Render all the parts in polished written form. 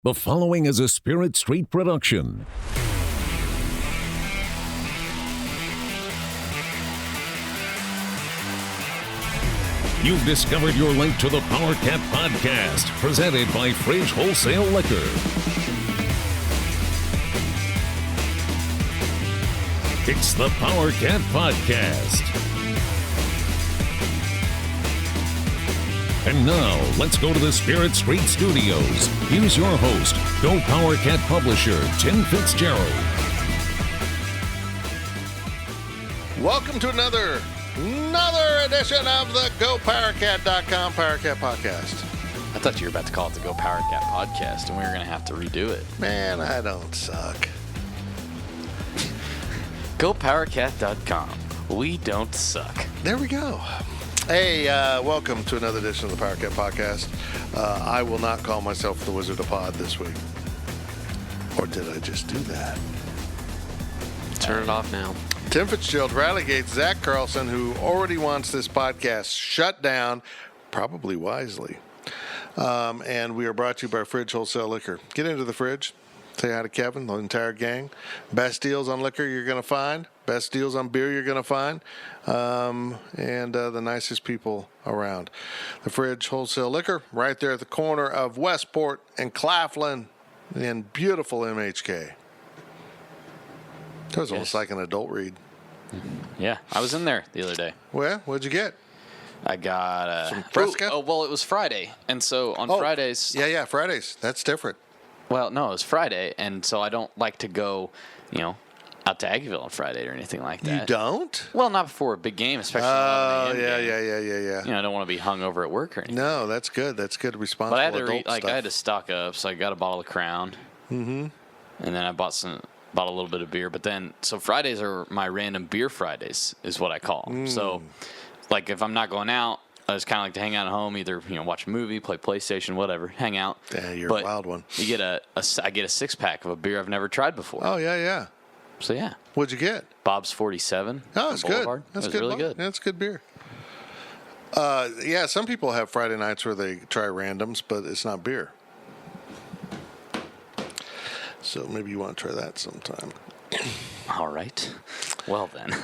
The following is a Spirit Street production. You've discovered your link to the Powercat Podcast, presented by Fridge Wholesale Liquor. It's the Powercat Podcast. And now, let's go to the Spirit Street Studios. Here's your host, Go Powercat publisher, Tim Fitzgerald. Welcome to another edition of the GoPowercat.com Powercat Podcast. I thought you were about to call it the Go Powercat Podcast, and we were going to have to redo it. Man, I don't suck. GoPowercat.com. We don't suck. There we go. Hey, welcome to another edition of the Powercat Podcast. I will not call myself the Wizard of Pod this week. Or did I just do that? Turn it off now. Tim Fitzgerald relegates Zach Carlson, who already wants this podcast shut down, probably wisely. And we are brought to you by Fridge Wholesale Liquor. Get into the fridge. Say hi to Kevin, the entire gang. Best deals on liquor you're going to find. Best deals on beer you're going to find. And the nicest people around. The Fridge Wholesale Liquor, right there at the corner of Westport and Claflin in beautiful MHK. That was almost like an adult read. Yeah, I was in there the other day. Well, what'd you get? I got some Fresca? Oh, well, it was Friday. And so on Fridays. Yeah, Fridays. That's different. Well, no, it was Friday. And so I don't like to go, out to Aggieville on Friday or anything like that. You don't? Well, not before a big game, especially Oh, an 11 a.m. yeah. game. I don't want to be hung over at work or anything. No, that's good. That's good. Responsible But I had to adult stuff. I had to stock up, so I got a bottle of Crown. Mm-hmm. And then I bought a little bit of beer. But then, so Fridays are my random beer Fridays, is what I call them. So, like, if I'm not going out, I just kind of like to hang out at home, either watch a movie, play PlayStation, whatever, hang out. Yeah, you're a wild one. You get I get a 6-pack of a beer I've never tried before. Oh yeah. So yeah. What'd you get? Bob's 47. Oh, it's good. That's good. Really good. That's good beer. Yeah, some people have Friday nights where they try randoms, but it's not beer. So maybe you want to try that sometime. All right. Well then.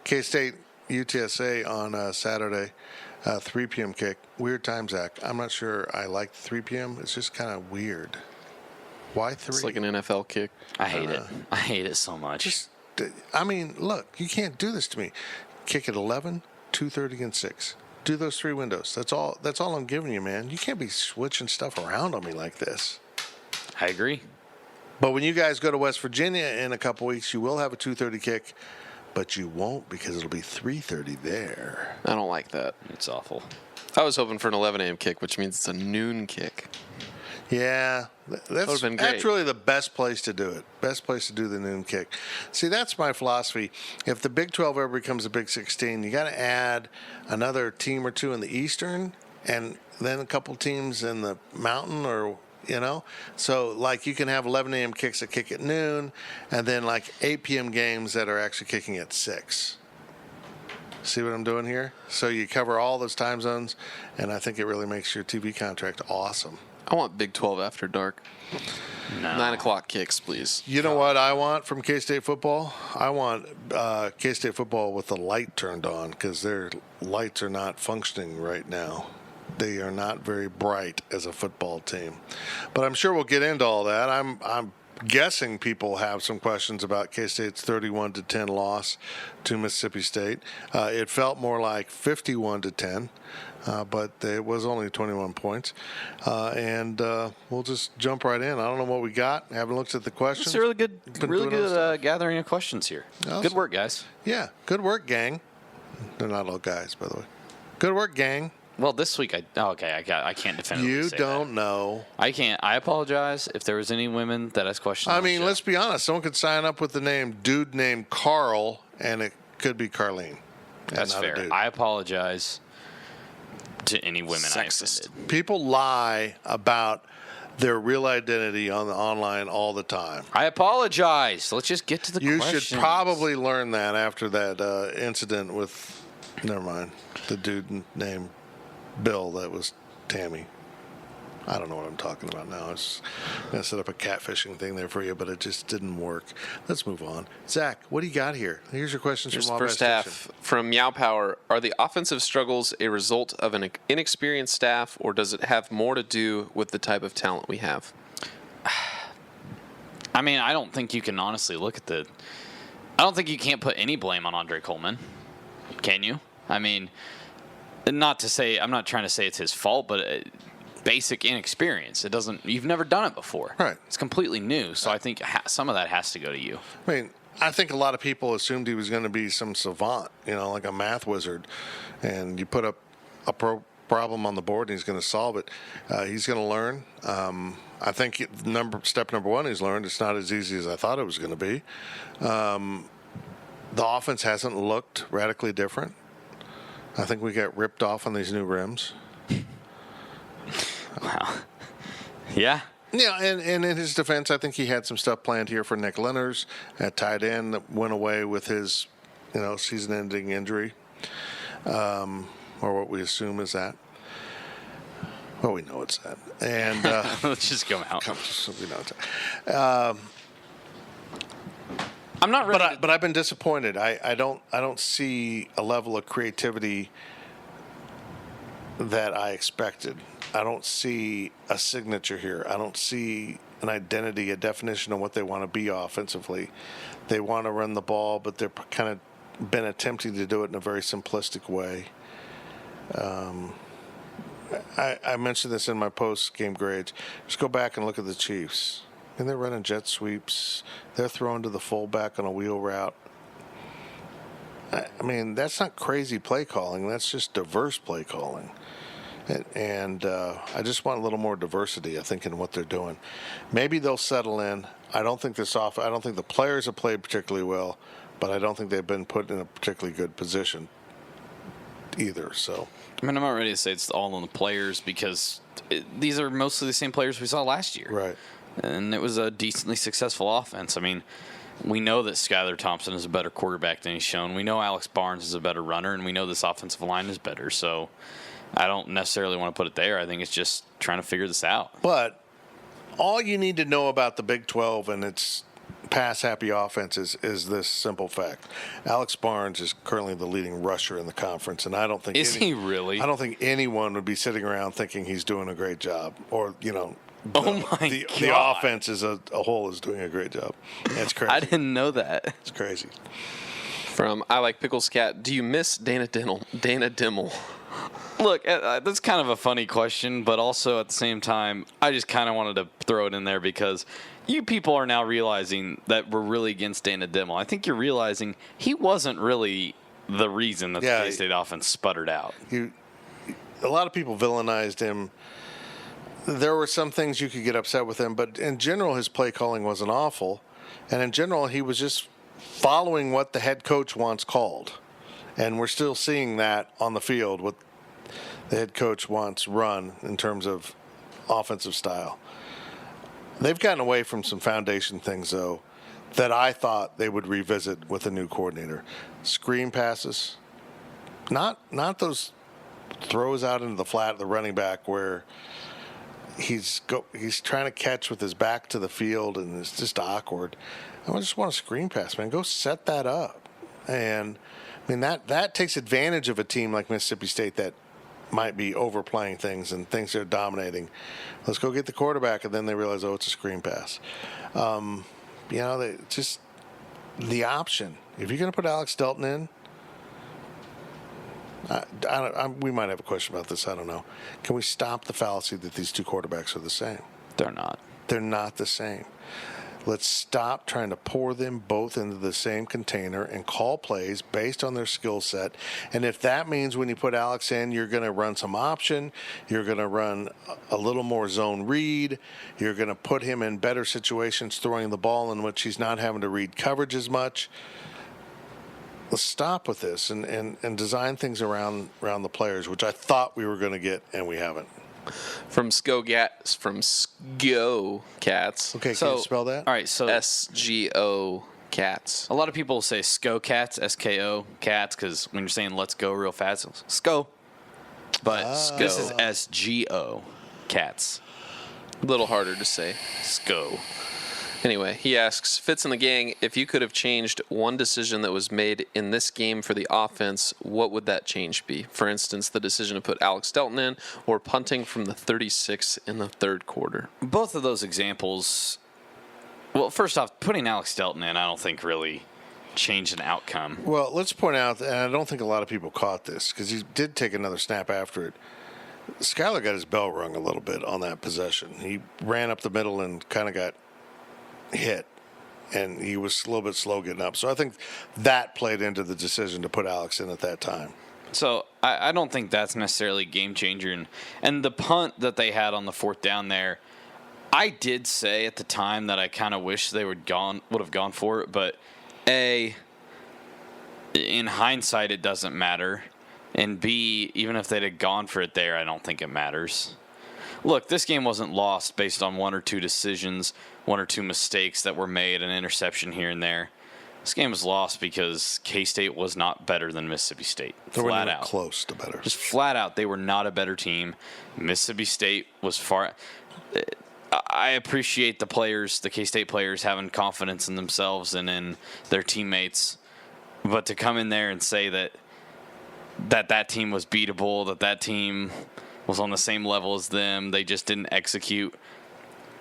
K-State UTSA on Saturday, 3 p.m. kick. Weird time, Zach. I'm not sure I like 3 p.m. It's just kind of weird. Why 3? It's like an NFL kick. I hate it. I hate it so much. Look, you can't do this to me. Kick at 11, 2:30, and 6. Do those 3 windows. That's all I'm giving you, man. You can't be switching stuff around on me like this. I agree. But when you guys go to West Virginia in a couple weeks, you will have a 2:30 kick, but you won't because it'll be 3:30 there. I don't like that. It's awful. I was hoping for an 11 a.m. kick, which means it's a noon kick. Yeah, that's really the best place to do it. Best place to do the noon kick. See, that's my philosophy. If the Big 12 ever becomes a Big 16, you got to add another team or two in the Eastern, and then a couple teams in the Mountain, or so like you can have 11 a.m. kicks that kick at noon, and then like 8 p.m. games that are actually kicking at 6. See what I'm doing here? So you cover all those time zones, and I think it really makes your TV contract awesome. I want Big 12 after dark. No. 9 o'clock kicks, please. You know what I want from K-State football? I want K-State football with the light turned on, because their lights are not functioning right now. They are not very bright as a football team. But I'm sure we'll get into all that. I'm guessing people have some questions about K-State's 31-10 loss to Mississippi State. It felt more like 51-10. But it was only 21 points. And we'll just jump right in. I don't know what we got. I haven't looked at the questions. It's a really good gathering of questions here. Awesome. Good work, guys. Yeah, good work, gang. They're not all guys, by the way. Good work, gang. Well, this week, I can't definitively You say don't that. know. I can't. I apologize if there was any women that asked questions. I mean, let's be honest. Someone could sign up with the name dude named Carl, and it could be Carlene. That's fair. I apologize to any women I offended. People lie about their real identity on the online all the time. I apologize. Let's just get to the questions. You should probably learn that after that incident with, never mind, the dude named Bill that was Tammy. I don't know what I'm talking about now. I was going to set up a catfishing thing there for you, but it just didn't work. Let's move on. Zach, what do you got here? Here's your questions from Wabash First half from Meow Power. Are the offensive struggles a result of an inexperienced staff, or does it have more to do with the type of talent we have? I mean, I don't think you can honestly look at I don't think you can't put any blame on Andre Coleman. Can you? I mean, I'm not trying to say it's his fault, but basic inexperience. You've never done it before. Right. It's completely new. So I think some of that has to go to you. I mean, I think a lot of people assumed he was going to be some savant, like a math wizard, and you put up a problem on the board and he's going to solve it. He's going to learn. I think step number one he's learned it's not as easy as I thought it was going to be. The offense hasn't looked radically different. I think we got ripped off on these new rims. Wow. Yeah. Yeah, and in his defense, I think he had some stuff planned here for Nick Lenners at tight end that went away with his, season-ending injury, or what we assume is that. Well, we know it's that. And let's just go out. We know it's that. I'm not ready. But I've been disappointed. I don't see a level of creativity that I expected. I don't see a signature here. I don't see an identity, a definition of what they want to be offensively. They want to run the ball, but they're kind of been attempting to do it in a very simplistic way. I mentioned this in my post-game grades. Just go back and look at the Chiefs. And they're running jet sweeps. They're throwing to the fullback on a wheel route. I mean, that's not crazy play calling. That's just diverse play calling. And I just want a little more diversity, I think, in what they're doing. Maybe they'll settle in. I don't think the players have played particularly well, but I don't think they've been put in a particularly good position either. So, I mean, I'm not ready to say it's all on the players because these are mostly the same players we saw last year. Right. And it was a decently successful offense. I mean, we know that Skylar Thompson is a better quarterback than he's shown. We know Alex Barnes is a better runner, and we know this offensive line is better. So I don't necessarily want to put it there. I think it's just trying to figure this out. But all you need to know about the Big 12 and its pass-happy offense is this simple fact. Alex Barnes is currently the leading rusher in the conference, and I don't think he really? I don't think anyone would be sitting around thinking he's doing a great job, or the offense as a whole is doing a great job. That's crazy. I didn't know that. It's crazy. From I Like Pickles Cat, do you miss Dana Dimmel? Look, that's kind of a funny question, but also at the same time, I just kind of wanted to throw it in there because you people are now realizing that we're really against Dana Dimmel. I think you're realizing he wasn't really the reason that the K-State offense sputtered out. A lot of people villainized him. There were some things you could get upset with him, but in general, his play calling wasn't awful. And in general, he was just following what the head coach wants called. And we're still seeing that on the field, what the head coach wants run in terms of offensive style. They've gotten away from some foundation things, though, that I thought they would revisit with a new coordinator. Screen passes, not those throws out into the flat of the running back where he's trying to catch with his back to the field and it's just awkward. I just want a screen pass, man. Go set that up. And I mean that takes advantage of a team like Mississippi State that might be overplaying things and things they're dominating. Let's go get the quarterback, and then they realize, it's a screen pass. Just the option. If you're going to put Alex Delton in, we might have a question about this. I don't know. Can we stop the fallacy that these two quarterbacks are the same? They're not. They're not the same. Let's stop trying to pour them both into the same container and call plays based on their skill set. And if that means when you put Alex in, you're going to run some option, you're going to run a little more zone read, you're going to put him in better situations throwing the ball in which he's not having to read coverage as much. Let's stop with this and design things around the players, which I thought we were going to get, and we haven't. From Sgo Cats. Okay, can you spell that? All right, so SGO Cats. A lot of people say Sco Cats, SKO Cats, because when you're saying let's go real fast, it's Sco. But this is SGO Cats. A little harder to say. Sco. Anyway, he asks, Fitz and the gang, if you could have changed one decision that was made in this game for the offense, what would that change be? For instance, the decision to put Alex Delton in or punting from the 36 in the third quarter. Both of those examples, well, first off, putting Alex Delton in, I don't think really changed an outcome. Well, let's point out, and I don't think a lot of people caught this, because he did take another snap after it. Skyler got his bell rung a little bit on that possession. He ran up the middle and kind of got hit, and he was a little bit slow getting up. So I think that played into the decision to put Alex in at that time. So I don't think that's necessarily a game changer. And the punt that they had on the fourth down there, I did say at the time that I kind of wish they would have gone for it. But A, in hindsight, it doesn't matter. And B, even if they'd have gone for it there, I don't think it matters. Look, this game wasn't lost based on one or two decisions, one or two mistakes that were made, an interception here and there. This game was lost because K-State was not better than Mississippi State. They were Flat out. Close to better. Just flat out, they were not a better team. Mississippi State was far. I appreciate the players, the K-State players, having confidence in themselves and in their teammates. But to come in there and say that team was beatable, that team was on the same level as them, they just didn't execute,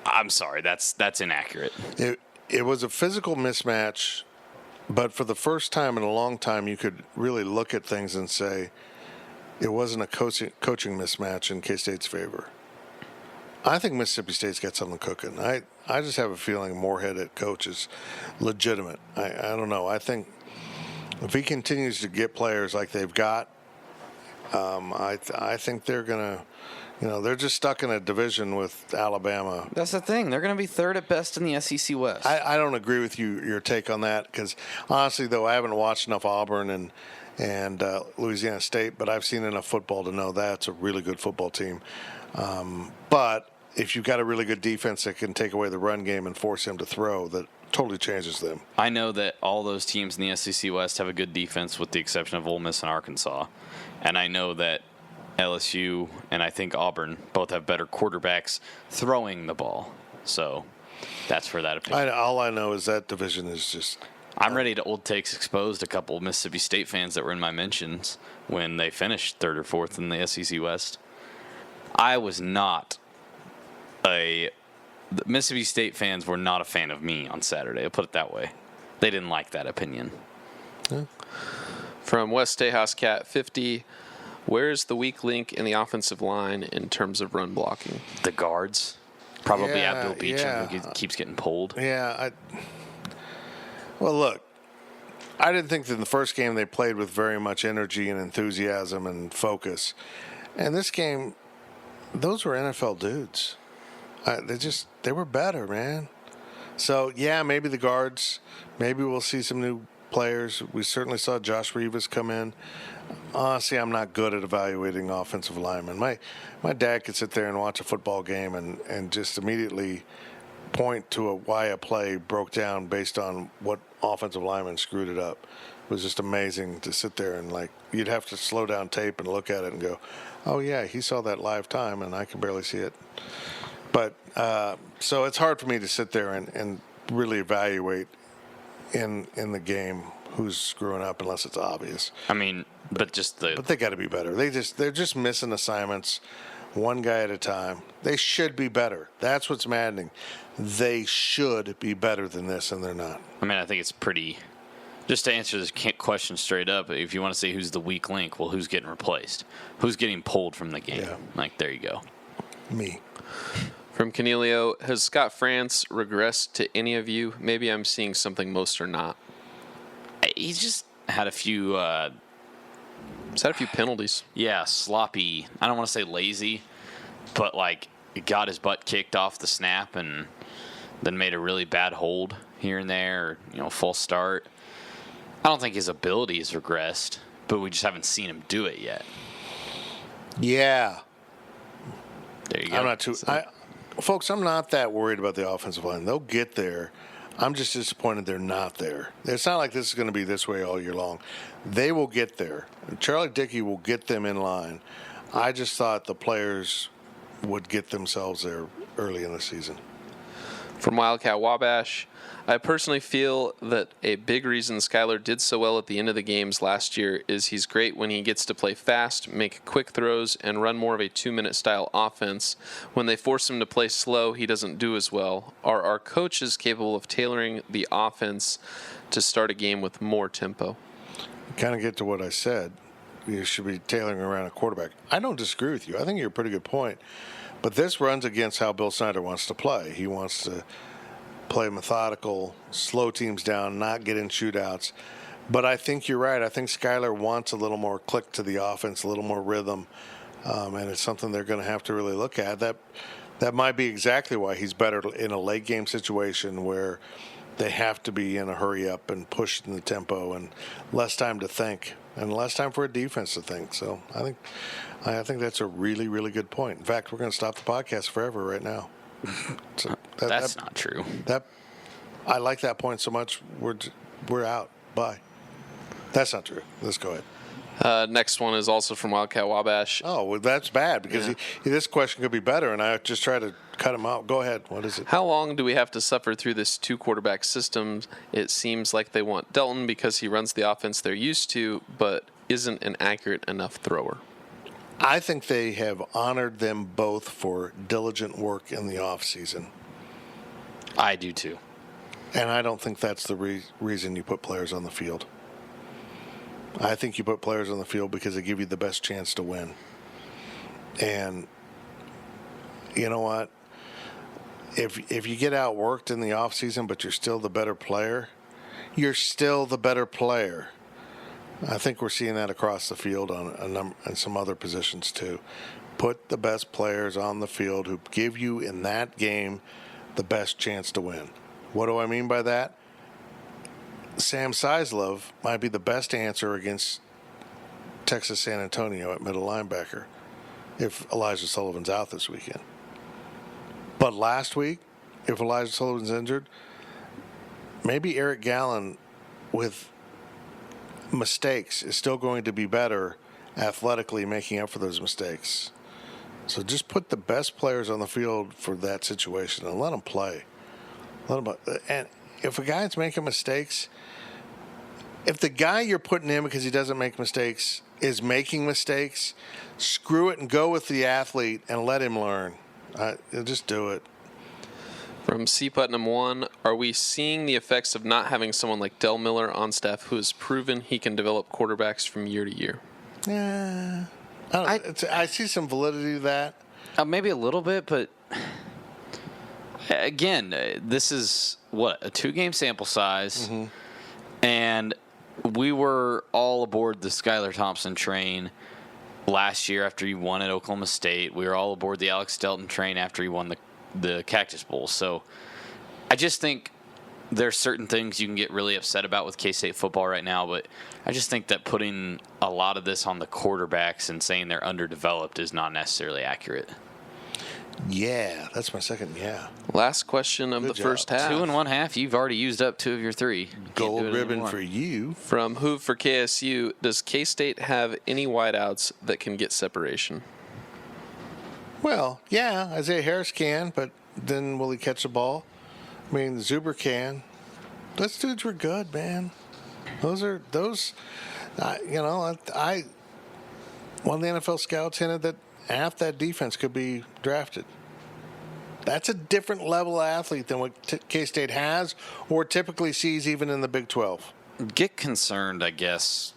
I'm sorry, that's inaccurate. It was a physical mismatch, but for the first time in a long time, you could really look at things and say it wasn't a coaching mismatch in K-State's favor. I think Mississippi State's got something cooking. I just have a feeling Moorhead coach is legitimate. I don't know. I think if he continues to get players like they've got, I think they're going to, they're just stuck in a division with Alabama. That's the thing. They're going to be third at best in the SEC West. I don't agree with your take on that because, honestly, though, I haven't watched enough Auburn and Louisiana State, but I've seen enough football to know that's a really good football team. But if you've got a really good defense that can take away the run game and force him to throw, that totally changes them. I know that all those teams in the SEC West have a good defense with the exception of Ole Miss and Arkansas. And I know that LSU and I think Auburn both have better quarterbacks throwing the ball. So that's for that opinion. All I know is that division is just... I'm ready to old takes exposed a couple of Mississippi State fans that were in my mentions when they finished third or fourth in the SEC West. I was not the Mississippi State fans were not a fan of me on Saturday. I'll put it that way. They didn't like that opinion. Yeah. From West Tejas Cat 50, where's the weak link in the offensive line in terms of run blocking? The guards. Probably Abdul Beecham, yeah. who keeps getting pulled. Yeah. Well, look, I didn't think that in the first game they played with very much energy and enthusiasm and focus. And this game, those were NFL dudes. They were better, man. So, yeah, maybe the guards, maybe we'll see some new players. We certainly saw Josh Rivas come in. Honestly, I'm not good at evaluating offensive linemen. My dad could sit there and watch a football game and just immediately point to why a play broke down based on what offensive lineman screwed it up. It was just amazing to sit there and, you'd have to slow down tape and look at it and go, oh, yeah, he saw that live time, and I can barely see it. But so it's hard for me to sit there and really evaluate in the game who's screwing up unless it's obvious. I mean, but they got to be better. They're just missing assignments, one guy at a time. They should be better. That's what's maddening. They should be better than this, and they're not. I mean, I think it's pretty. Just to answer this question straight up, if you want to say who's the weak link, well, who's getting replaced? Who's getting pulled from the game? Yeah. There you go. Me. From Canelio, has Scott France regressed to any of you? Maybe I'm seeing something most are not. He's just had a few... He's had a few penalties. Yeah, sloppy. I don't want to say lazy, but he got his butt kicked off the snap and then made a really bad hold here and there, or, false start. I don't think his ability has regressed, but we just haven't seen him do it yet. Yeah. There you go. I'm not too... Folks, I'm not that worried about the offensive line. They'll get there. I'm just disappointed they're not there. It's not like this is going to be this way all year long. They will get there. Charlie Dickey will get them in line. I just thought the players would get themselves there early in the season. From Wildcat Wabash, I personally feel that a big reason Skylar did so well at the end of the games last year is he's great when he gets to play fast, make quick throws, and run more of a 2-minute style offense. When they force him to play slow, he doesn't do as well. Are our coaches capable of tailoring the offense to start a game with more tempo? Kind of get to what I said. You should be tailoring around a quarterback. I don't disagree with you. I think you're a pretty good point. But this runs against how Bill Snyder wants to play. He wants to play methodical, slow teams down, not get in shootouts. But I think you're right. I think Skylar wants a little more click to the offense, a little more rhythm, and it's something they're going to have to really look at. That might be exactly why he's better in a late game situation where they have to be in a hurry up and push in the tempo and less time to think and less time for a defense to think. So I think that's a really, really good point. In fact, we're going to stop the podcast forever right now. So that's not true. I like that point so much. We're out. Bye. That's not true. Let's go ahead. Next one is also from Wildcat Wabash. Oh, well, that's bad because this question could be better, and I just try to cut him out. Go ahead. What is it? How long do we have to suffer through this 2-quarterback system? It seems like they want Delton because he runs the offense they're used to, but isn't an accurate enough thrower. I think they have honored them both for diligent work in the offseason. I do too. And I don't think that's the reason you put players on the field. I think you put players on the field because they give you the best chance to win. And you know what? If you get outworked in the offseason but you're still the better player, you're still the better player. I think we're seeing that across the field on some other positions too. Put the best players on the field who give you in that game the best chance to win. What do I mean by that? Sam Sizlove might be the best answer against Texas San Antonio at middle linebacker if Elijah Sullivan's out this weekend. But last week, if Elijah Sullivan's injured, maybe Eric Gallen with mistakes is still going to be better athletically making up for those mistakes. So just put the best players on the field for that situation and let them play. And if a guy's making mistakes, if the guy you're putting in because he doesn't make mistakes is making mistakes, screw it and go with the athlete and let him learn. Just do it. From C. Putnam 1, are we seeing the effects of not having someone like Del Miller on staff who has proven he can develop quarterbacks from year to year? Yeah. I see some validity to that. Maybe a little bit, but again, this is, a 2-game sample size, and we were all aboard the Skylar Thompson train last year after he won at Oklahoma State. We were all aboard the Alex Delton train after he won the Cactus Bowl. So I just think there's certain things you can get really upset about with K-State football right now, but I just think that putting a lot of this on the quarterbacks and saying they're underdeveloped is not necessarily accurate. Yeah, that's my second. Yeah. Last question of the first half. 2 1/2. You've already used up 2 of your 3. Gold ribbon for you. From Hoove for KSU, does K-State have any wideouts that can get separation? Well, yeah, Isaiah Harris can, but then will he catch the ball? I mean, Zuber can. Those dudes were good, man. One of the NFL scouts hinted that half that defense could be drafted. That's a different level of athlete than what K-State has or typically sees even in the Big 12. Get concerned, I guess,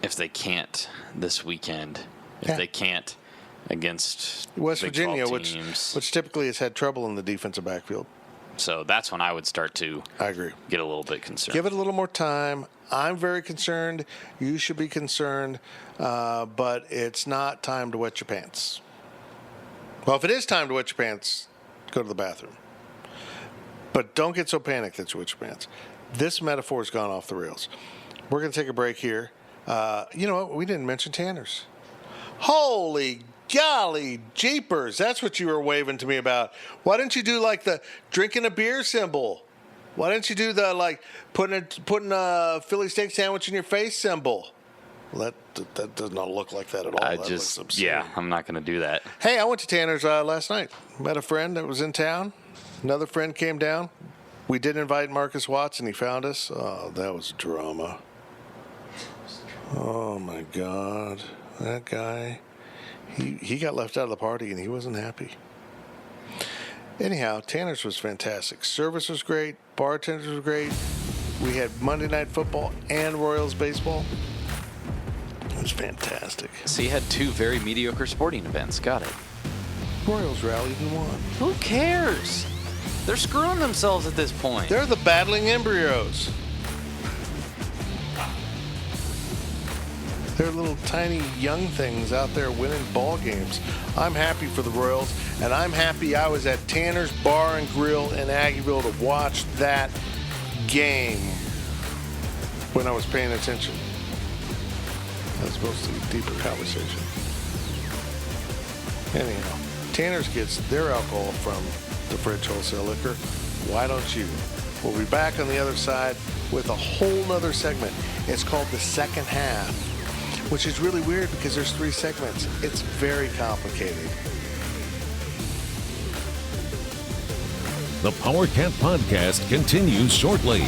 if they can't this weekend. If they can't against West Big Virginia, 12 teams. which typically has had trouble in the defensive backfield. So that's when I would start to I agree. Get a little bit concerned. Give it a little more time. I'm very concerned. You should be concerned. But it's not time to wet your pants. Well, if it is time to wet your pants, go to the bathroom. But don't get so panicked that you wet your pants. This metaphor has gone off the rails. We're going to take a break here. You know what? We didn't mention Tanner's. Holy golly jeepers. That's what you were waving to me about. Why didn't you do like the drinking a beer symbol? Why didn't you do the putting a Philly steak sandwich in your face symbol? That does not look like that at all. That looks obscene. I'm not going to do that. Hey, I went to Tanner's last night. Met a friend that was in town. Another friend came down. We did invite Marcus Watts, and he found us. Oh, that was drama. Oh, my God. That guy, he got left out of the party, and he wasn't happy. Anyhow, Tanner's was fantastic. Service was great. Bartenders were great. We had Monday Night Football and Royals baseball. It was fantastic. So you had 2 very mediocre sporting events. Got it. Royals rallied and won. Who cares? They're screwing themselves at this point. They're the battling embryos. They're little tiny young things out there winning ball games. I'm happy for the Royals, and I'm happy I was at Tanner's Bar and Grill in Aggieville to watch that game when I was paying attention. That's supposed to be a deeper conversation. Anyhow, Tanner's gets their alcohol from the Fridge Wholesale Liquor. Why don't you? We'll be back on the other side with a whole nother segment. It's called The Second Half, which is really weird because there's 3 segments. It's very complicated. The Powercat Podcast continues shortly.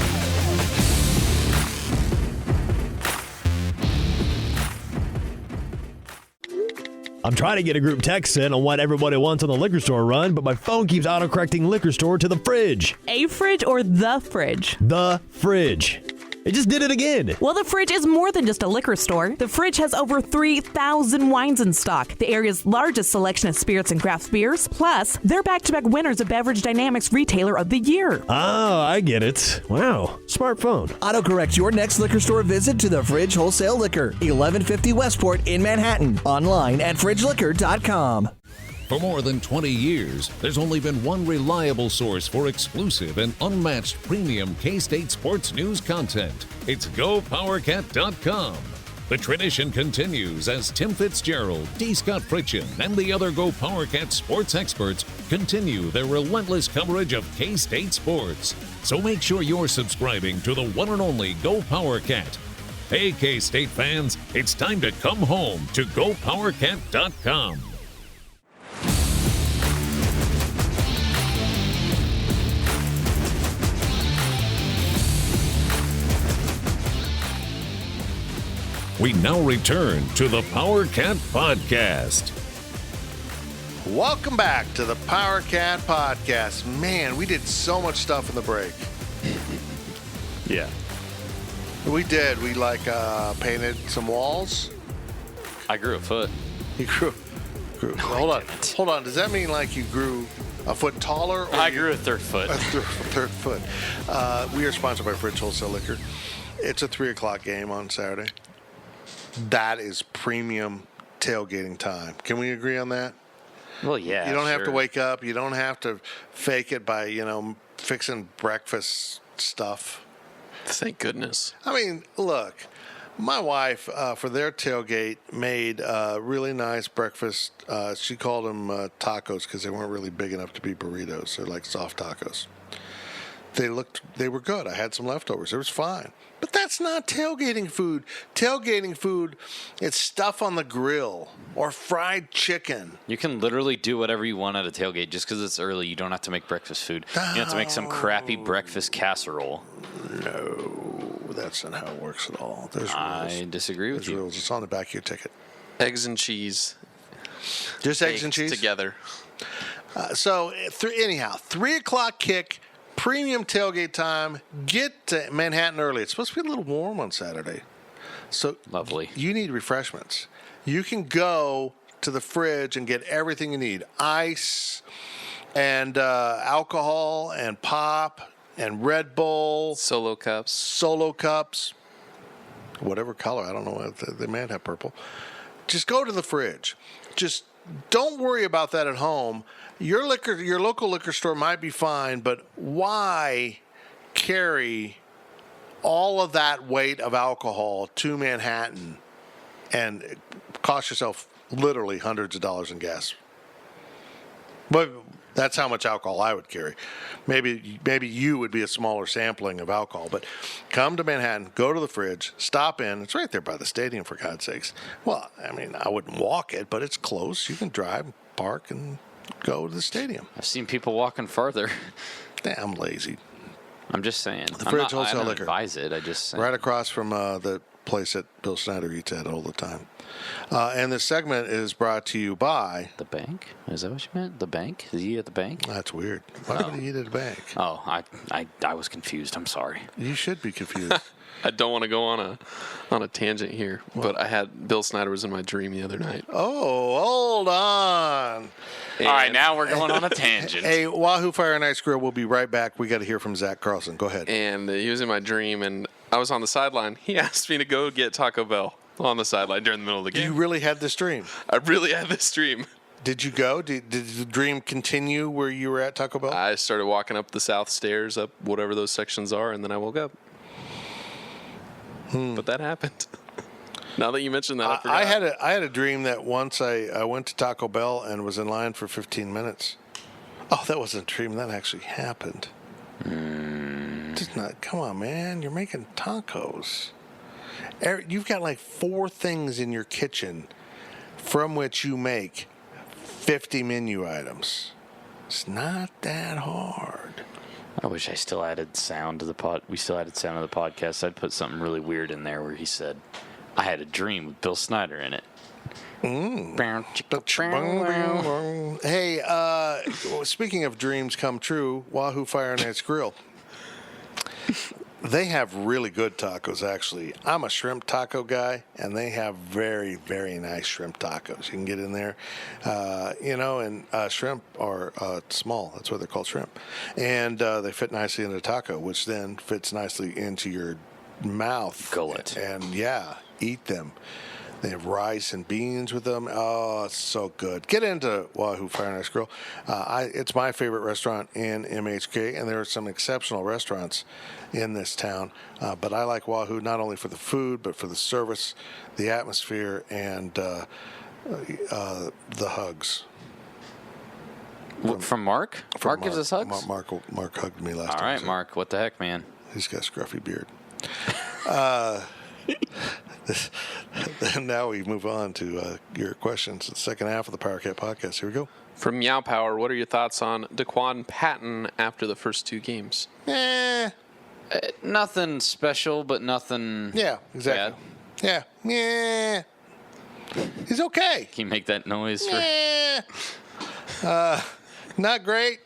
I'm trying to get a group text in on what everybody wants on the liquor store run, but my phone keeps autocorrecting liquor store to the fridge. A fridge or the fridge? The fridge. It just did it again. Well, the Fridge is more than just a liquor store. The Fridge has over 3,000 wines in stock, the area's largest selection of spirits and craft beers. Plus, they're back-to-back winners of Beverage Dynamics Retailer of the Year. Oh, I get it. Wow. Smartphone. Autocorrect your next liquor store visit to the Fridge Wholesale Liquor, 1150 Westport in Manhattan. Online at fridgeliquor.com. For more than 20 years, there's only been one reliable source for exclusive and unmatched premium K-State sports news content. It's GoPowercat.com. The tradition continues as Tim Fitzgerald, D. Scott Fritchen, and the other Go Powercat sports experts continue their relentless coverage of K-State sports. So make sure you're subscribing to the one and only Go Powercat. Hey, K-State fans, it's time to come home to GoPowercat.com. We now return to the Powercat Podcast. Welcome back to the Powercat Podcast. Man, we did so much stuff in the break. Yeah. We did. We painted some walls. I grew a foot. You grew. Hold on. Does that mean like you grew a foot taller? Or I grew a third foot. A third foot. We are sponsored by Fridge Wholesale Liquor. It's a 3:00 game on Saturday. That is premium tailgating time. Can we agree on that? Well, yeah. You don't have to wake up. You don't have to fake it by, fixing breakfast stuff. Thank goodness. I mean, look, my wife, for their tailgate, made really nice breakfast. She called them tacos because they weren't really big enough to be burritos. They're like soft tacos. They were good. I had some leftovers. It was fine. But that's not tailgating food. Tailgating food, it's stuff on the grill or fried chicken. You can literally do whatever you want at a tailgate just because it's early. You don't have to make breakfast food. You have to make some crappy breakfast casserole. No, that's not how it works at all. There's rules. I disagree with you. Rules. It's on the back of your ticket. Eggs and cheese. Just eggs and cheese? Together. So, 3:00 kick. Premium tailgate time. Get to Manhattan early. It's supposed to be a little warm on Saturday. So Lovely. You need refreshments. You can go to the fridge and get everything you need. Ice and alcohol and pop and Red Bull. Solo cups. Whatever color. I don't know. They might have purple. Just go to the fridge. Just don't worry about that at home. Your local liquor store might be fine, but why carry all of that weight of alcohol to Manhattan and cost yourself literally hundreds of dollars in gas? But That's how much alcohol I would carry. Maybe you would be a smaller sampling of alcohol, but come to Manhattan, go to the Fridge, stop in. It's right there by the stadium, for God's sakes. Well, I mean, I wouldn't walk it, but it's close. You can drive, park, and go to the stadium. I've seen people walking farther. Damn lazy. I'm just saying. The Fridge Wholesale I don't Liquor. advise it. I just Right across from the place that Bill Snyder eats at all the time. And this segment is brought to you by... The bank? Is that what you meant? The bank? Is he at the bank? That's weird. Why would he eat at a bank? Oh, I was confused. I'm sorry. You should be confused. I don't want to go on a tangent here, but I had Bill Snyder was in my dream the other night. Oh, hold on. All right, now we're going on a tangent. Hey, Wahoo Fire and Ice Grill, we'll be right back. We got to hear from Zach Carlson. Go ahead. And he was in my dream, and I was on the sideline. He asked me to go get Taco Bell on the sideline during the middle of the game. You really had this dream? I really had this dream. Did you go? Did the dream continue where you were at Taco Bell? I started walking up the south stairs, up whatever those sections are, and then I woke up. But that happened. Now that you mentioned that, I forgot. I had a dream that once I went to Taco Bell and was in line for 15 minutes. Oh, that wasn't a dream. That actually happened. Just not. Come on, man. You're making tacos. You've got like 4 things in your kitchen from which you make 50 menu items. It's not that hard. I wish I still added sound to the pod. We still added sound to the podcast. I'd put something really weird in there where he said, "I had a dream with Bill Snyder in it." Hey, speaking of dreams come true, Wahoo Fire and Ice Grill. They have really good tacos, actually. I'm a shrimp taco guy, and they have very, very nice shrimp tacos. You can get in there, and shrimp are small. That's why they're called shrimp. And they fit nicely in a taco, which then fits nicely into your mouth. Gullet. And, eat them. They have rice and beans with them. Oh, it's so good. Get into Wahoo Fire and Ice Grill. It's my favorite restaurant in MHK, and there are some exceptional restaurants in this town. But I like Wahoo not only for the food, but for the service, the atmosphere, and the hugs. From Mark? Mark gives us hugs? Mark hugged me last time. All right, Mark. What the heck, man? He's got a scruffy beard. Now we move on to your questions. The second half of the Powercat Podcast. Here we go. From Meow Power, what are your thoughts on Daquan Patton after the first 2 games? Nothing special, but nothing. Yeah, exactly. Bad. Yeah. He's okay. Can you make that noise? Not great.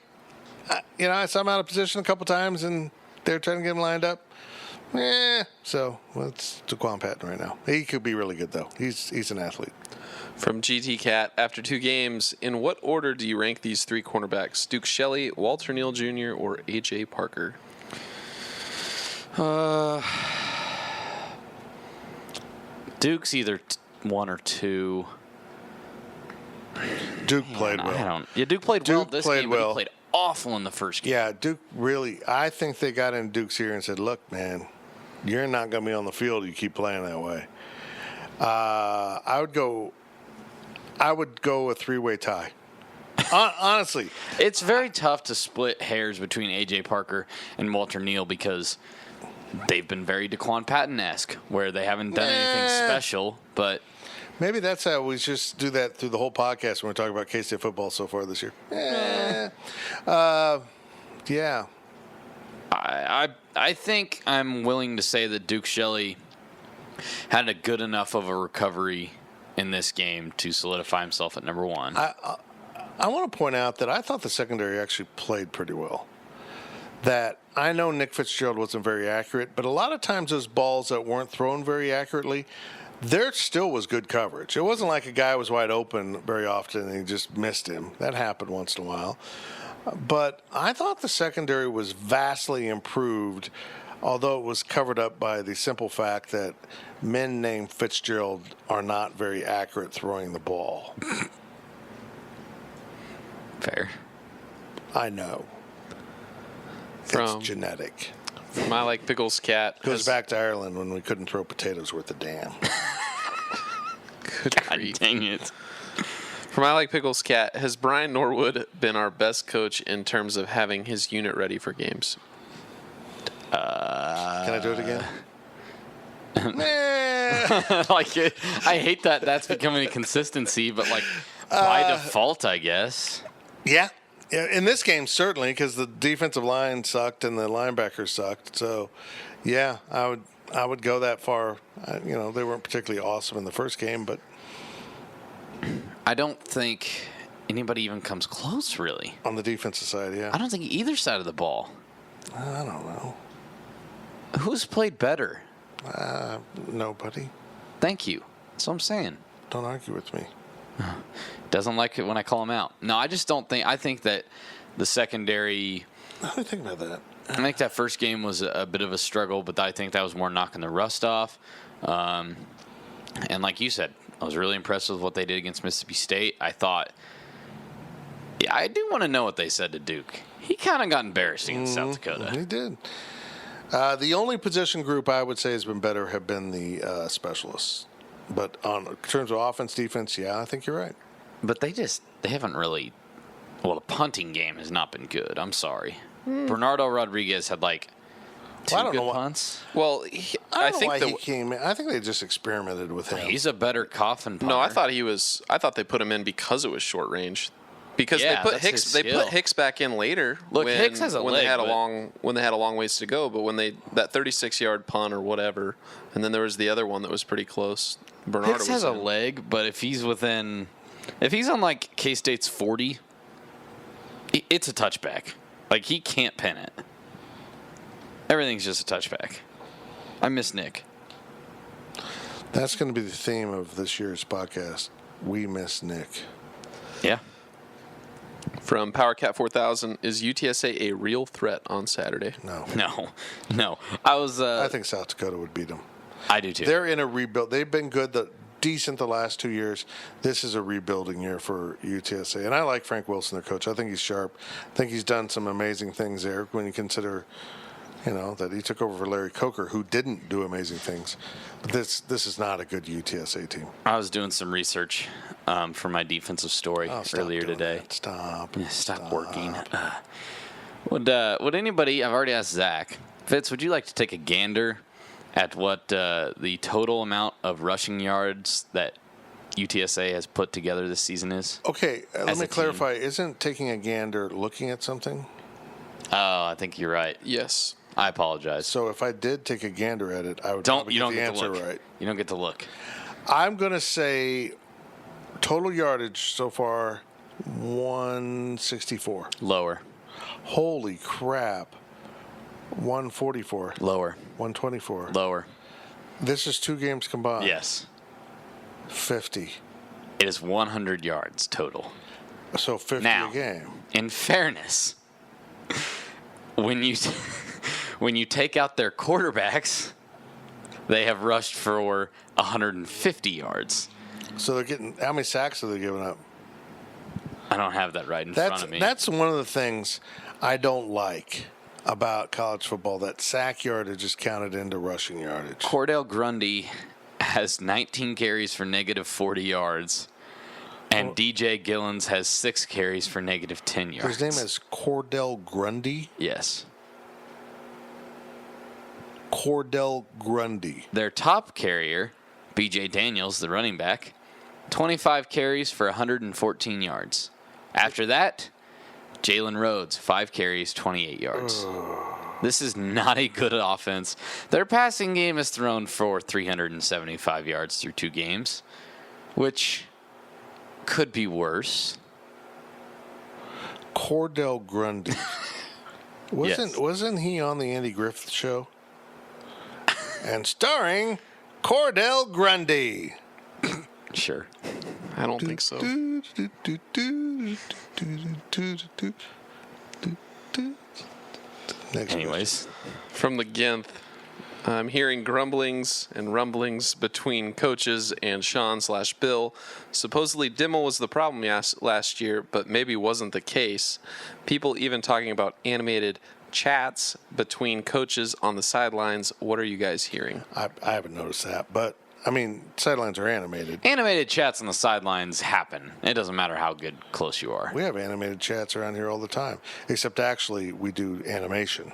I saw him out of position a couple times, and they're trying to get him lined up. So it's Daquan Patton right now. He could be really good, though. He's an athlete. From GT Cat, after 2 games, in what order do you rank these 3 cornerbacks? Duke Shelley, Walter Neal Jr., or A.J. Parker? Duke's either 1 or 2. Duke played well. Duke played well this game, well. but he played awful in the first game. Yeah, Duke really. I think they got in Duke's ear and said, "Look, man, you're not going to be on the field if you keep playing that way." I would go a 3-way tie. Honestly, it's very tough to split hairs between A.J. Parker and Walter Neal because they've been very Daquan Patton-esque, where they haven't done anything special, but. Maybe that's how we just do that through the whole podcast when we're talking about K-State football so far this year. Yeah. I think I'm willing to say that Duke Shelley had a good enough of a recovery in this game to solidify himself at number 1. I want to point out that I thought the secondary actually played pretty well. That I know Nick Fitzgerald wasn't very accurate, but a lot of times those balls that weren't thrown very accurately, there still was good coverage. It wasn't like a guy was wide open very often and he just missed him. That happened once in a while. But I thought the secondary was vastly improved, although it was covered up by the simple fact that men named Fitzgerald are not very accurate throwing the ball. Fair. I know. It's genetic. From I Like Pickles Cat. Goes back to Ireland when we couldn't throw potatoes worth a damn. Good God grief. dang it. From I Like Pickles Cat, has Brian Norwood been our best coach in terms of having his unit ready for games? Can I do it again? I hate that that's becoming a consistency, but by default, I guess. Yeah. In this game, certainly, because the defensive line sucked and the linebackers sucked. So, yeah, I would go that far. They weren't particularly awesome in the first game, but I don't think anybody even comes close, really. On the defensive side, yeah. I don't think either side of the ball. I don't know. Who's played better? Nobody. Thank you. That's what I'm saying. Don't argue with me. Doesn't like it when I call him out. No, I just don't think. I think that the secondary. What do you think about that? I think that first game was a bit of a struggle, but I think that was more knocking the rust off. And like you said, I was really impressed with what they did against Mississippi State. I thought, yeah, I do want to know what they said to Duke. He kind of got embarrassed against South Dakota. He did. The only position group I would say has been better have been the specialists. But in terms of offense, defense, yeah, I think you're right. But they haven't really. Well, the punting game has not been good. I'm sorry. Bernardo Rodriguez had two good punts. Well, I think he came in. I think they just experimented with him. He's a better coffin punter. No, I thought they put him in because it was short range. Because they put Hicks back in later. Look, Hicks has a when leg, they had a long ways to go, but when that 36-yard punt or whatever, and then there was the other one that was pretty close. Bernardo Hicks has a leg, but if he's on K-State's 40, it's a touchback. He can't pin it. Everything's just a touchback. I miss Nick. That's going to be the theme of this year's podcast. We miss Nick. Yeah. From Powercat 4000, is UTSA a real threat on Saturday? No. I think South Dakota would beat them. I do too. They're in a rebuild. They've been decent the last 2 years. This is a rebuilding year for UTSA. And I like Frank Wilson, their coach. I think he's sharp. I think he's done some amazing things there when you consider, that he took over for Larry Coker, who didn't do amazing things. But this is not a good UTSA team. I was doing some research for my defensive story earlier today. Stop working. Would anybody? I've already asked Zach. Fitz, would you like to take a gander at what the total amount of rushing yards that UTSA has put together this season is? Okay, let me clarify. Isn't taking a gander looking at something? Oh, I think you're right. Yes. I apologize. So if I did take a gander at it, I would you don't get the get answer to look. right. You don't get to look. I'm going to say total yardage so far, 164. Lower. Holy crap. 144. Lower. 124. Lower. This is 2 games combined. Yes. 50. It is 100 yards total. So 50 now, a game. In fairness, when you take out their quarterbacks, they have rushed for 150 yards. So they're getting, how many sacks are they giving up? I don't have that right in front of me. That's one of the things I don't like about college football, that sack yardage is counted into rushing yardage. Cordell Grundy has 19 carries for negative 40 yards, and DJ Gillens has 6 carries for negative 10 yards. His name is Cordell Grundy? Yes. Cordell Grundy. Their top carrier, B.J. Daniels, the running back, 25 carries for 114 yards. After that, Jalen Rhodes, 5 carries, 28 yards. This is not a good offense. Their passing game is thrown for 375 yards through 2 games, which could be worse. Cordell Grundy. Yes. Wasn't he on the Andy Griffith Show? And starring Cordell Grundy. Sure. I don't think so. Anyways. From the Ginth, I'm hearing grumblings and rumblings between coaches and Sean/Bill. Supposedly Dimmel was the problem last year, but maybe wasn't the case. People even talking about animated chats between coaches on the sidelines. What are you guys hearing? I haven't noticed that, but I mean, sidelines are animated. Animated chats on the sidelines happen. It doesn't matter how close you are. We have animated chats around here all the time, except actually we do animation.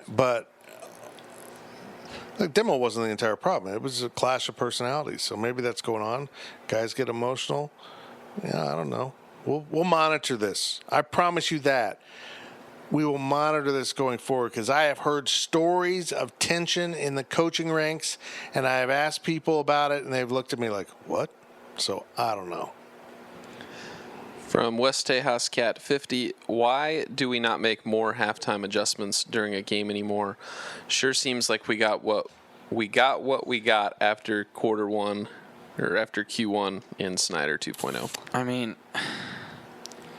But demo wasn't the entire problem. It was a clash of personalities. So maybe that's going on. Guys get emotional. Yeah, I don't know. We'll monitor this. I promise you that. We will monitor this going forward because I have heard stories of tension in the coaching ranks, and I have asked people about it, and they've looked at me like, what? So I don't know. From West Tejas Cat 50, why do we not make more halftime adjustments during a game anymore? Sure seems like we got what we got after quarter one or after Q1 in Snyder 2.0. I mean,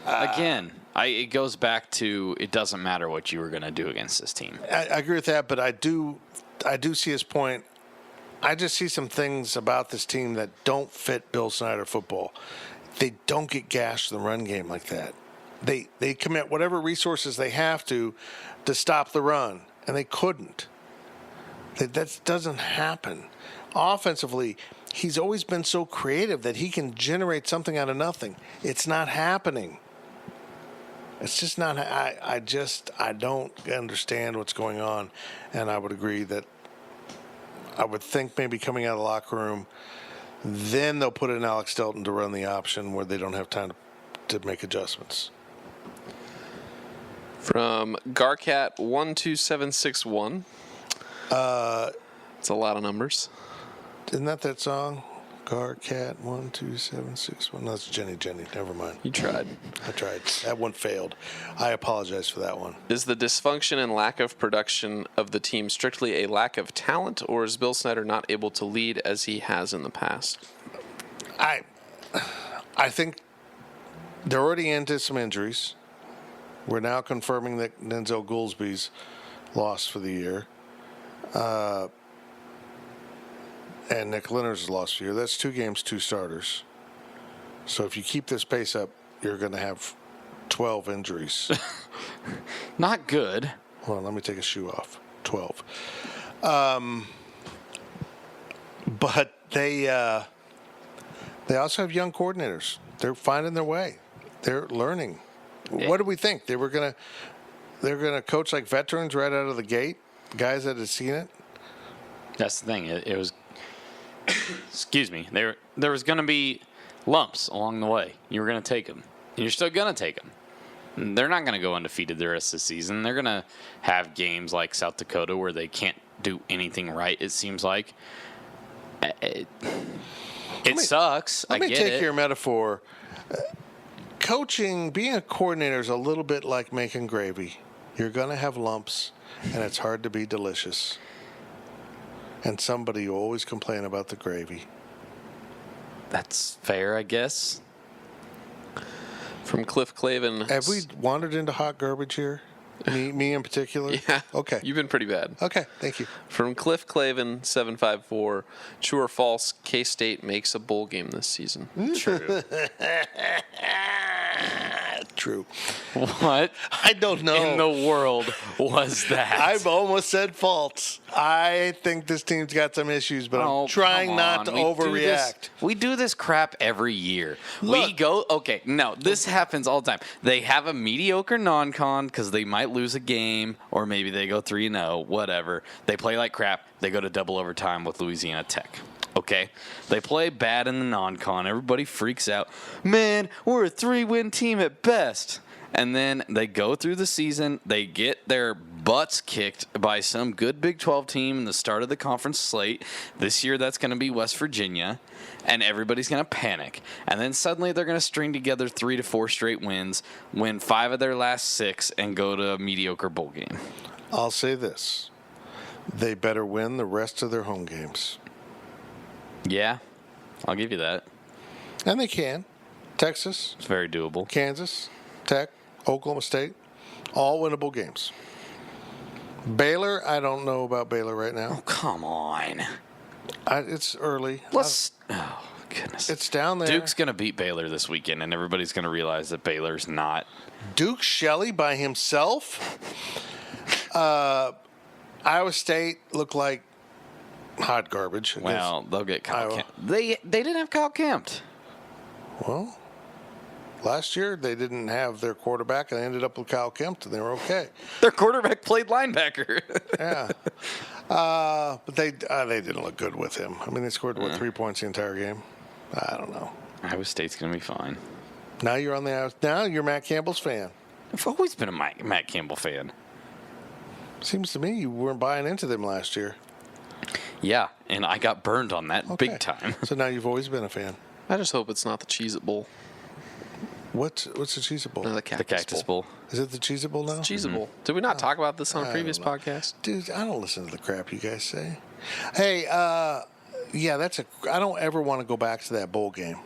again, it goes back to it doesn't matter what you were going to do against this team. I agree with that, but I do see his point. I just see some things about this team that don't fit Bill Snyder football. They don't get gashed in the run game like that. They commit whatever resources they have to stop the run, and they couldn't. That doesn't happen. Offensively, he's always been so creative that he can generate something out of nothing. It's not happening. It's just not. I don't understand what's going on, and I would agree that I would think maybe coming out of the locker room, then they'll put in Alex Delton to run the option where they don't have time to make adjustments. From Garcat 12761. It's a lot of numbers. Isn't that song? Garcat 12761. No, that's Jenny. Never mind. You tried. I tried. That one failed. I apologize for that one. Is the dysfunction and lack of production of the team strictly a lack of talent, or is Bill Snyder not able to lead as he has in the past? I think they're already into some injuries. We're now confirming that Denzel Goolsby's lost for the year. And Nick Leonard's lost for the year. That's 2 games, 2 starters. So if you keep this pace up, you're going to have 12 injuries. Not good. Hold on, let me take a shoe off. 12. But they also have young coordinators. They're finding their way. They're learning. Yeah. What do we think? They're going to coach like veterans right out of the gate, guys that have seen it? That's the thing. It was excuse me. There was going to be lumps along the way. You were going to take them. And you're still going to take them. They're not going to go undefeated the rest of the season. They're going to have games like South Dakota where they can't do anything right, it seems like. It sucks. Let me take your metaphor. Coaching, being a coordinator is a little bit like making gravy. You're going to have lumps, and it's hard to be delicious. And somebody will always complain about the gravy. That's fair, I guess. From Cliff Clavin. Have we wandered into hot garbage here? Me in particular? Yeah. Okay. You've been pretty bad. Okay, thank you. From Cliff Clavin, 754. True or false, K-State makes a bowl game this season? True. True. What? I don't know. In the world was that? I've almost said false. I think this team's got some issues, but I'm trying not to overreact. We do this crap every year. Look, this happens all the time. They have a mediocre non-con because they might lose a game, or maybe they go 3-0, whatever. They play like crap. They go to double overtime with Louisiana Tech. Okay, they play bad in the non-con. Everybody freaks out. Man, we're a 3-win team at best. And then they go through the season. They get their butts kicked by some good Big 12 team in the start of the conference slate. This year, that's going to be West Virginia. And everybody's going to panic. And then suddenly they're going to string together 3 to 4 straight wins, win 5 of their last 6, and go to a mediocre bowl game. I'll say this. They better win the rest of their home games. Yeah, I'll give you that. And they can. Texas. It's very doable. Kansas, Tech, Oklahoma State, all winnable games. Baylor, I don't know about Baylor right now. Oh, come on. It's early. Oh, goodness. It's down there. Duke's going to beat Baylor this weekend, and everybody's going to realize that Baylor's not. Duke Shelley by himself? Iowa State looked like hot garbage. Well, they'll get Kyle Iowa. Kempt. They didn't have Kyle Kempt. Well, last year they didn't have their quarterback, and they ended up with Kyle Kempt, and they were okay. Their quarterback played linebacker. Yeah. But they didn't look good with him. I mean, they scored, 3 points the entire game? I don't know. Iowa State's going to be fine. Now you're Matt Campbell's fan. I've always been a Matt Campbell fan. Seems to me you weren't buying into them last year. Yeah, and I got burned on that big time. So now you've always been a fan. I just hope it's not the Cheez-It Bowl. What's the Cheez-It Bowl? No, the Cactus Bowl. Is it the Cheez-It Bowl now? Cheez-It Bowl. Did we not talk about this on a previous podcast? Dude, I don't listen to the crap you guys say. Hey, yeah, I don't ever want to go back to that bowl game.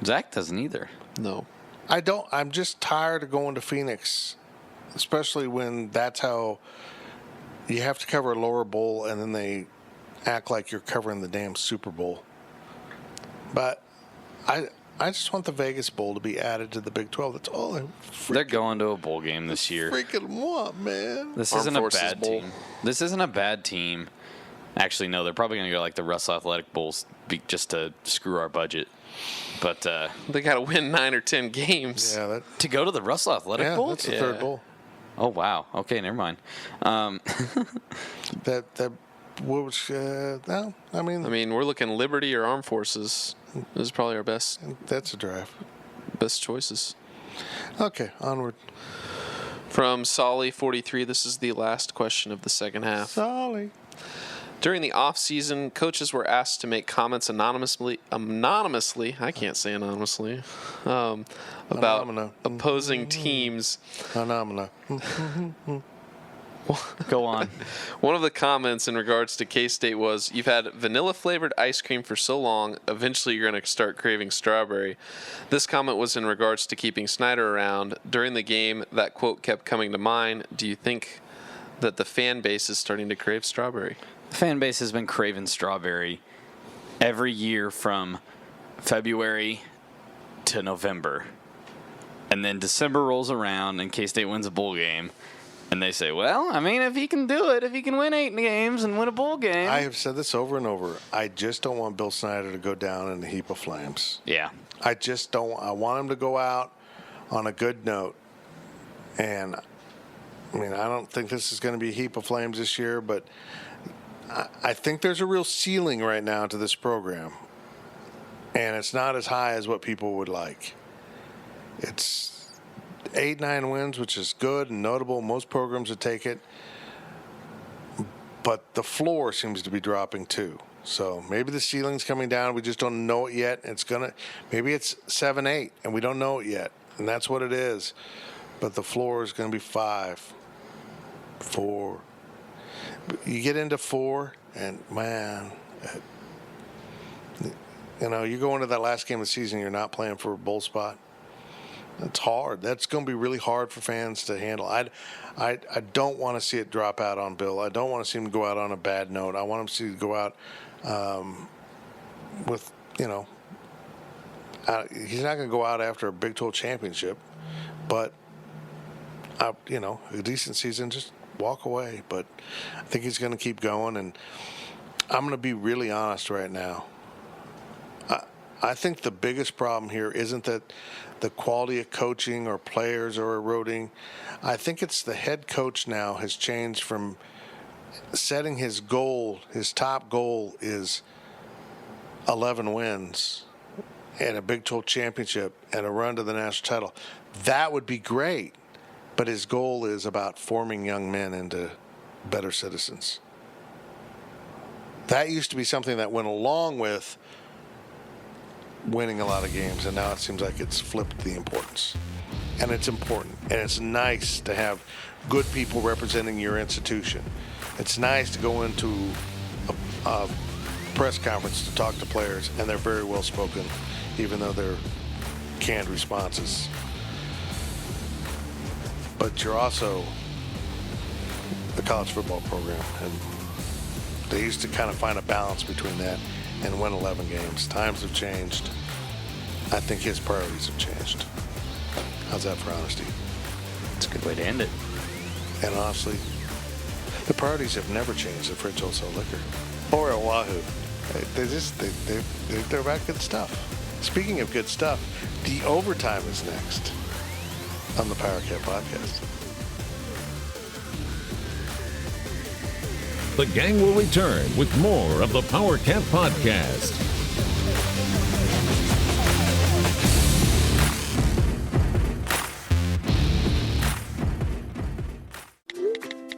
Zach doesn't either. No. I don't. I'm just tired of going to Phoenix, especially when that's how you have to cover a lower bowl and then they act like you're covering the damn Super Bowl. But I just want the Vegas Bowl to be added to the Big 12. That's all They're going to a bowl game this year. freaking want, man. This Armed isn't a Forces bad Bowl. team. This isn't a bad team. Actually, no, they're probably going to go like the Russell Athletic Bowls just to screw our budget. But They got to win 9 or 10 games. Yeah, to go to the Russell Athletic Bowl? that's the third bowl. Oh, wow. Okay, never mind. What was no? I mean, we're looking Liberty or Armed Forces. This is probably our best that's a draft. choices. Okay, onward. From Solly43, this is the last question of the second half. Solly. During the off-season, coaches were asked to make comments anonymously, I can't say anonymously, about Phenomena. opposing teams. Phenomena. Go on. One of the comments in regards to K-State was, you've had vanilla-flavored ice cream for so long, eventually you're going to start craving strawberry. This comment was in regards to keeping Snyder around. During the game, that quote kept coming to mind. Do you think that the fan base is starting to crave strawberry? The fan base has been craving strawberry every year from February to November. And then December rolls around and K-State wins a bowl game. And they say, well, I mean, if he can do it, if he can win 8 games and win a bowl game. I have said this over and over. I just don't want Bill Snyder to go down in a heap of flames. Yeah. I just don't. I want him to go out on a good note. And, I mean, I don't think this is going to be a heap of flames this year, but I think there's a real ceiling right now to this program. And it's not as high as what people would like. It's 8-9 wins, which is good and notable. Most programs would take it. But the floor seems to be dropping too. So maybe the ceiling's coming down. We just don't know it yet. Maybe it's 7-8 and we don't know it yet. And that's what it is. But the floor is going to be 5, 4. You get into 4 and man, you go into that last game of the season, you're not playing for a bowl spot. That's hard. That's going to be really hard for fans to handle. I don't want to see it drop out on Bill. I don't want to see him go out on a bad note. I want him to go out with, he's not going to go out after a Big 12 championship, but, a decent season, just walk away. But I think he's going to keep going, and I'm going to be really honest right now. I think the biggest problem here isn't that the quality of coaching or players are eroding. I think it's the head coach now has changed from setting his goal. His top goal is 11 wins and a Big 12 championship and a run to the national title. That would be great, but his goal is about forming young men into better citizens. That used to be something that went along with winning a lot of games, and now it seems like it's flipped the importance. And it's important, and it's nice to have good people representing your institution. It's nice to go into a press conference to talk to players, and they're very well spoken, even though they're canned responses. But you're also the college football program, and they used to kind of find a balance between that and win 11 games. Times have changed. I think his priorities have changed. How's that for honesty? It's a good way to end it. And honestly, the priorities have never changed at Fridge Wholesale Liquor. Poor Oahu. They're about good stuff. Speaking of good stuff, the overtime is next on the Powercat Podcast. The gang will return with more of the Powercat Podcast.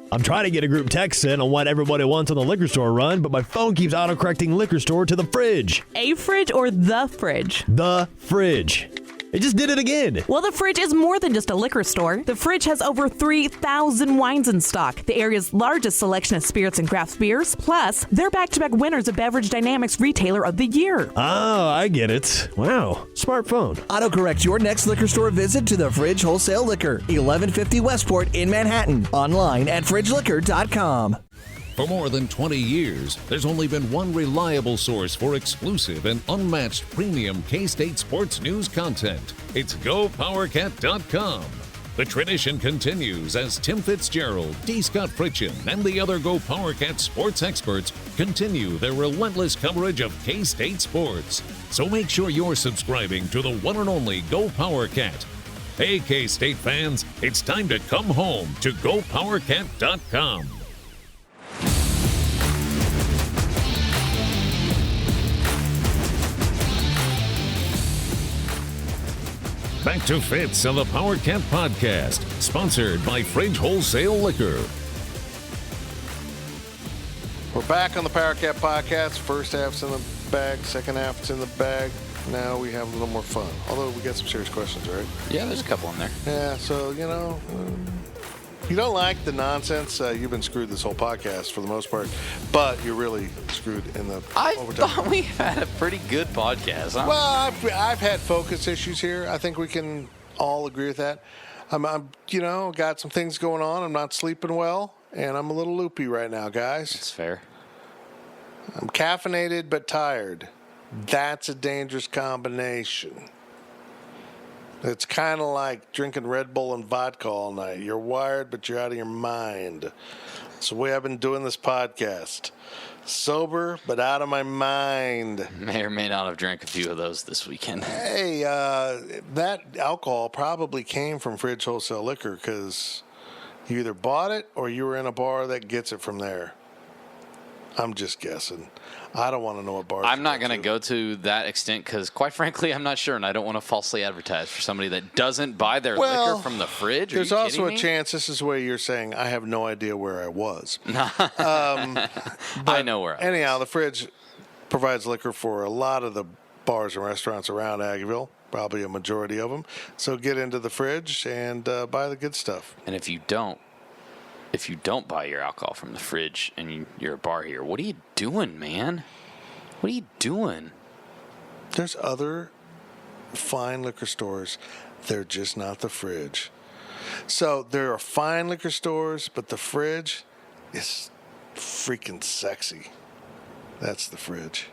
I'm trying to get a group text in on what everybody wants on the liquor store run, but my phone keeps autocorrecting liquor store to the fridge. A fridge or the fridge? The fridge. It just did it again. Well, the fridge is more than just a liquor store. The fridge has over 3,000 wines in stock, the area's largest selection of spirits and craft beers. Plus, they're back-to-back winners of Beverage Dynamics Retailer of the Year. Oh, I get it. Wow. Smartphone. Autocorrect your next liquor store visit to the Fridge Wholesale Liquor, 1150 Westport in Manhattan. Online at fridgeliquor.com. For more than 20 years, there's only been one reliable source for exclusive and unmatched premium K-State sports news content. It's GoPowercat.com. The tradition continues as Tim Fitzgerald, D. Scott Fritchen, and the other Go PowerCat sports experts continue their relentless coverage of K-State sports. So make sure you're subscribing to the one and only Go PowerCat. Hey, K-State fans, it's time to come home to GoPowerCat.com. Back to Fitz on the Powercat Podcast, sponsored by Fridge Wholesale Liquor. We're back on the Powercat Podcast. First half's in the bag, second half's in the bag. Now we have a little more fun. Although we got some serious questions, right? Yeah, there's a couple in there. Yeah, so, if you don't like the nonsense, you've been screwed this whole podcast for the most part. But you're really screwed in the overtime. I thought we had a pretty good podcast. Huh? Well, I've had focus issues here. I think we can all agree with that. I'm got some things going on. I'm not sleeping well, and I'm a little loopy right now, guys. That's fair. I'm caffeinated but tired. That's a dangerous combination. It's kind of like drinking Red Bull and vodka all night. You're wired, but you're out of your mind. That's the way I've been doing this podcast. Sober, but out of my mind. May or may not have drank a few of those this weekend. Hey, that alcohol probably came from Fridge Wholesale Liquor because you either bought it or you were in a bar that gets it from there. I'm just guessing. I don't want to know what bars. I'm not going to go to that extent because, quite frankly, I'm not sure, and I don't want to falsely advertise for somebody that doesn't buy their liquor from the fridge. There's also a chance this is where you're saying I have no idea where I was. I know where I was. Anyhow, the fridge provides liquor for a lot of the bars and restaurants around Aggieville, probably a majority of them. So get into the fridge and buy the good stuff. And if you don't buy your alcohol from the fridge and you're a bar here, what are you doing, man? What are you doing? There's other fine liquor stores. They're just not the fridge. So there are fine liquor stores, but the fridge is freaking sexy. That's the fridge.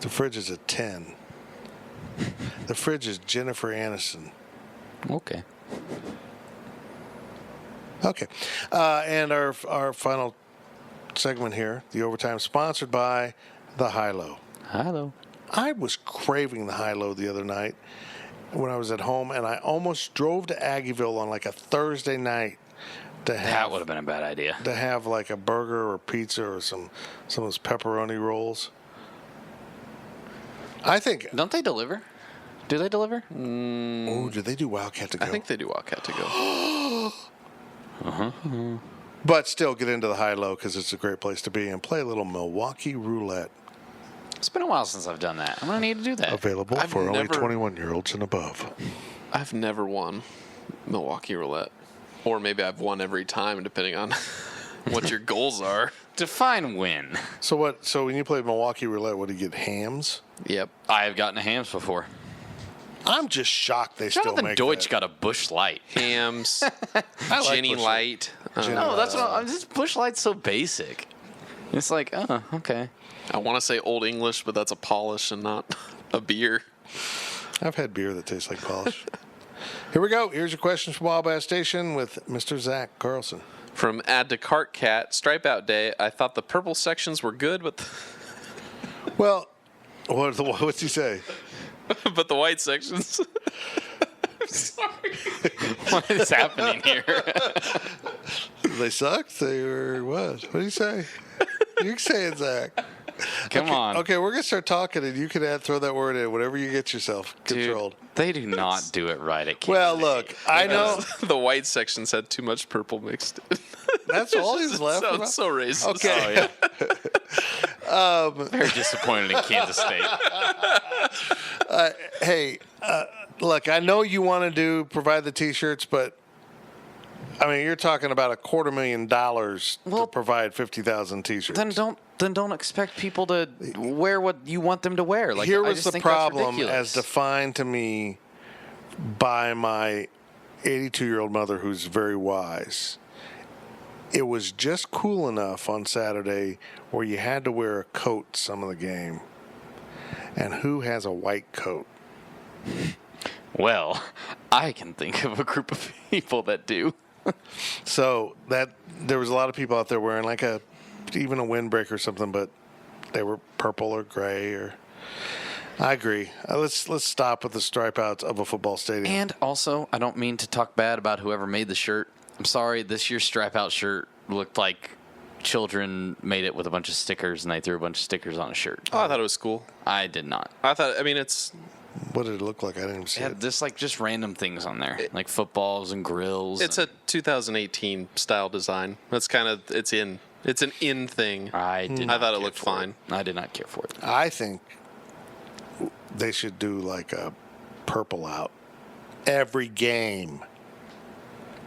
The fridge is a 10. The fridge is Jennifer Aniston. Okay. Okay. And our final segment here, the overtime, sponsored by the High-Low. Hello. I was craving the High-Low the other night when I was at home, and I almost drove to Aggieville on like a Thursday night to have. That would have been a bad idea. To have like a burger or pizza or some of those pepperoni rolls. I think. Don't they deliver? Do they deliver? Oh, do they do Wildcat to go? I think they do Wildcat to go. But still, get into the High-Low because it's a great place to be and play a little Milwaukee roulette. It's been a while since I've done that. I'm going to need to do that. Available for only 21-year-olds and above. I've never won Milwaukee roulette. Or maybe I've won every time, depending on what your goals are. Define win. So when you play Milwaukee roulette, what do you get, hams? Yep. I have gotten a hams before. I'm just shocked they still Jonathan make Deutsch that. got a Busch Light. Hams, like Jenny Busch Light. No, that's what I'm just Busch Light's so basic. It's like, oh, okay. I want to say Old English, but that's a polish and not a beer. I've had beer that tastes like polish. Here we go. Here's your questions from Wild Bass Station with Mr. Zach Carlson. From Add to Cart Cat, Stripe Out Day, I thought the purple sections were good, but Well, what's he say? but the white sections. Sorry. What is happening here? They sucked? They were what? What do you say? You can say it, Zach. Come on. Okay, we're going to start talking, and you can throw that word in whenever you get yourself controlled. Dude, they do not do it right at Kansas Well, State. look, I know. The white sections had too much purple mixed in. That's all he's left. Sounds so racist. Okay. Oh, yeah. Very disappointed in Kansas State. Hey, look, I know you want to provide the T-shirts, but I mean, you're talking about $250,000 to provide 50,000 T-shirts. Then don't expect people to wear what you want them to wear. Like, Here I was just the think that's problem, ridiculous. as defined to me by my 82-year-old mother, who's very wise. It was just cool enough on Saturday where you had to wear a coat some of the game. And who has a white coat? Well, I can think of a group of people that do. So there was a lot of people out there wearing like even a windbreaker or something, but they were purple or gray. Or I agree. Let's stop with the stripe outs of a football stadium. And also, I don't mean to talk bad about whoever made the shirt. I'm sorry, this year's stripe out shirt looked like children made it with a bunch of stickers, and they threw a bunch of stickers on a shirt. Oh, I thought it was cool. I did not. It's What did it look like? I didn't even see It had it. just random things on there, like footballs and grills. a 2018 style design. That's kind of it's an in thing. I thought it looked fine. I did not care for it. I think they should do like a purple out every game.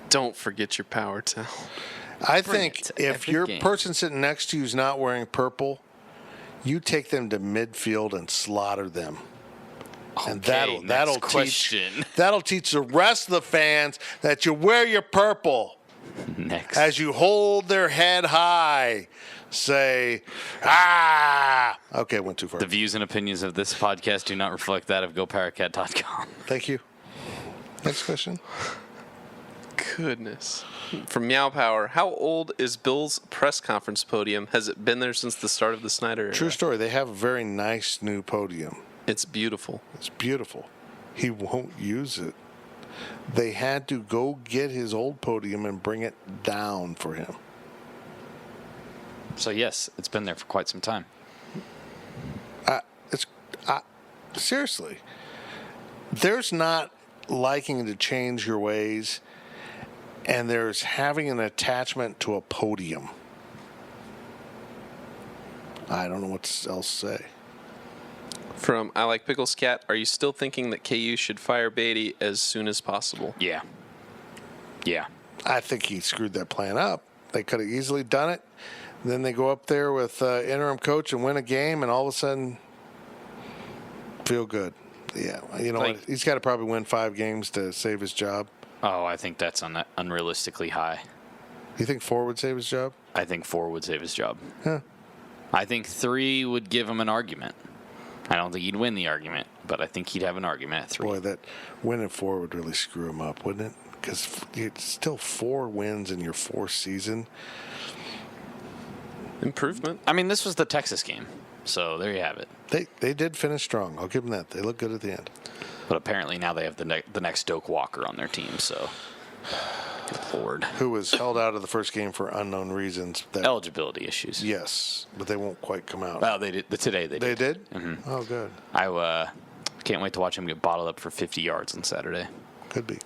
Don't forget your power towel. I Bring think it to if every your game. person sitting next to you is not wearing purple, you take them to midfield and slaughter them. And Okay, that'll next teach question. that'll teach the rest of the fans that you wear your purple Next. as you hold their head high. Say, ah! Okay, went too far. The views and opinions of this podcast do not reflect that of GoPowercat.com. Thank you. Next question. Goodness. From Meow Power, how old is Bill's press conference podium? Has it been there since the start of the Snyder era? True story. They have a very nice new podium. It's beautiful. It's beautiful. He won't use it. They had to go get his old podium and bring it down for him. So, yes, it's been there for quite some time. Seriously. There's not liking to change your ways, and there's having an attachment to a podium. I don't know what else to say. From I Like Pickles Cat, are you still thinking that KU should fire Beatty as soon as possible? Yeah. Yeah. I think he screwed that plan up. They could have easily done it. Then they go up there with interim coach and win a game, and all of a sudden feel good. Yeah, you know what? He's got to probably win 5 games to save his job. Oh, I think that's unrealistically high. You think 4 would save his job? I think 4 would save his job. Huh. I think 3 would give him an argument. I don't think he'd win the argument, but I think he'd have an argument at 3. Boy, that win at 4 would really screw him up, wouldn't it? Because it's still 4 wins in your 4th season. Improvement. I mean, this was the Texas game, so there you have it. They did finish strong. I'll give them that. They look good at the end. But apparently now they have the next Doak Walker on their team, so good Lord. Who was held out of the first game for unknown reasons. Eligibility issues. Yes, but they won't quite come out. Well, they did. Today they did. They did? Mm-hmm. Oh, good. I can't wait to watch him get bottled up for 50 yards on Saturday. Could be.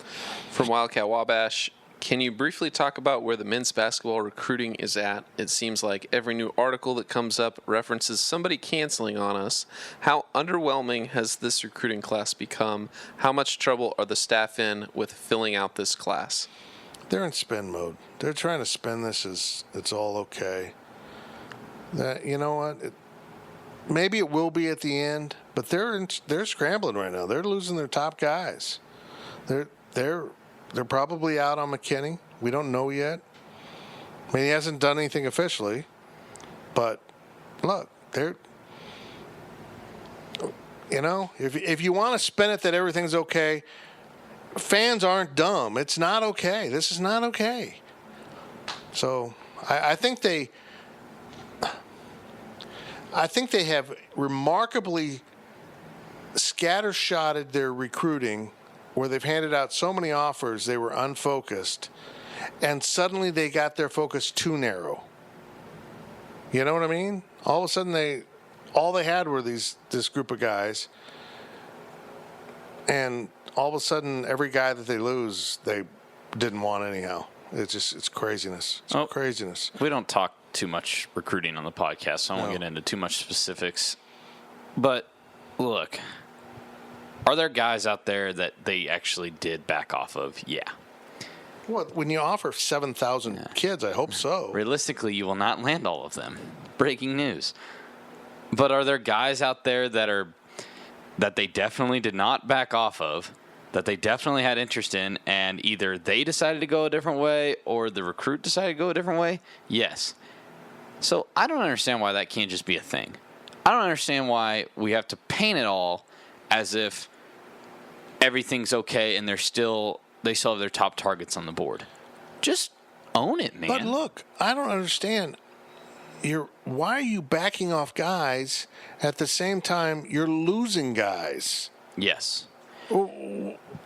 From Wildcat Wabash, can you briefly talk about where the men's basketball recruiting is at? It seems like every new article that comes up references somebody canceling on us. How underwhelming has this recruiting class become? How much trouble are the staff in with filling out this class? They're in spin mode. They're trying to spin this as it's all okay. You know what? Maybe it will be at the end, but they're scrambling right now. They're losing their top guys. They're probably out on McKinney. We don't know yet. I mean, he hasn't done anything officially, but look, if you want to spin it that everything's okay, fans aren't dumb. It's not okay. This is not okay. So I think they have remarkably scattershotted their recruiting, where they've handed out so many offers they were unfocused, and suddenly they got their focus too narrow. You know what I mean? All of a sudden all they had were this group of guys, and all of a sudden every guy that they lose they didn't want anyhow. It's craziness. It's craziness. We don't talk too much recruiting on the podcast, so I won't get into too much specifics. But look, are there guys out there that they actually did back off of? Yeah. Well, when you offer 7,000 kids, I hope so. Realistically, you will not land all of them. Breaking news. But are there guys out there that they definitely did not back off of, that they definitely had interest in, and either they decided to go a different way or the recruit decided to go a different way? Yes. So I don't understand why that can't just be a thing. I don't understand why we have to paint it all as if everything's okay and they still have their top targets on the board. Just own it, man. But look, I don't understand. Why are you backing off guys at the same time you're losing guys? Yes.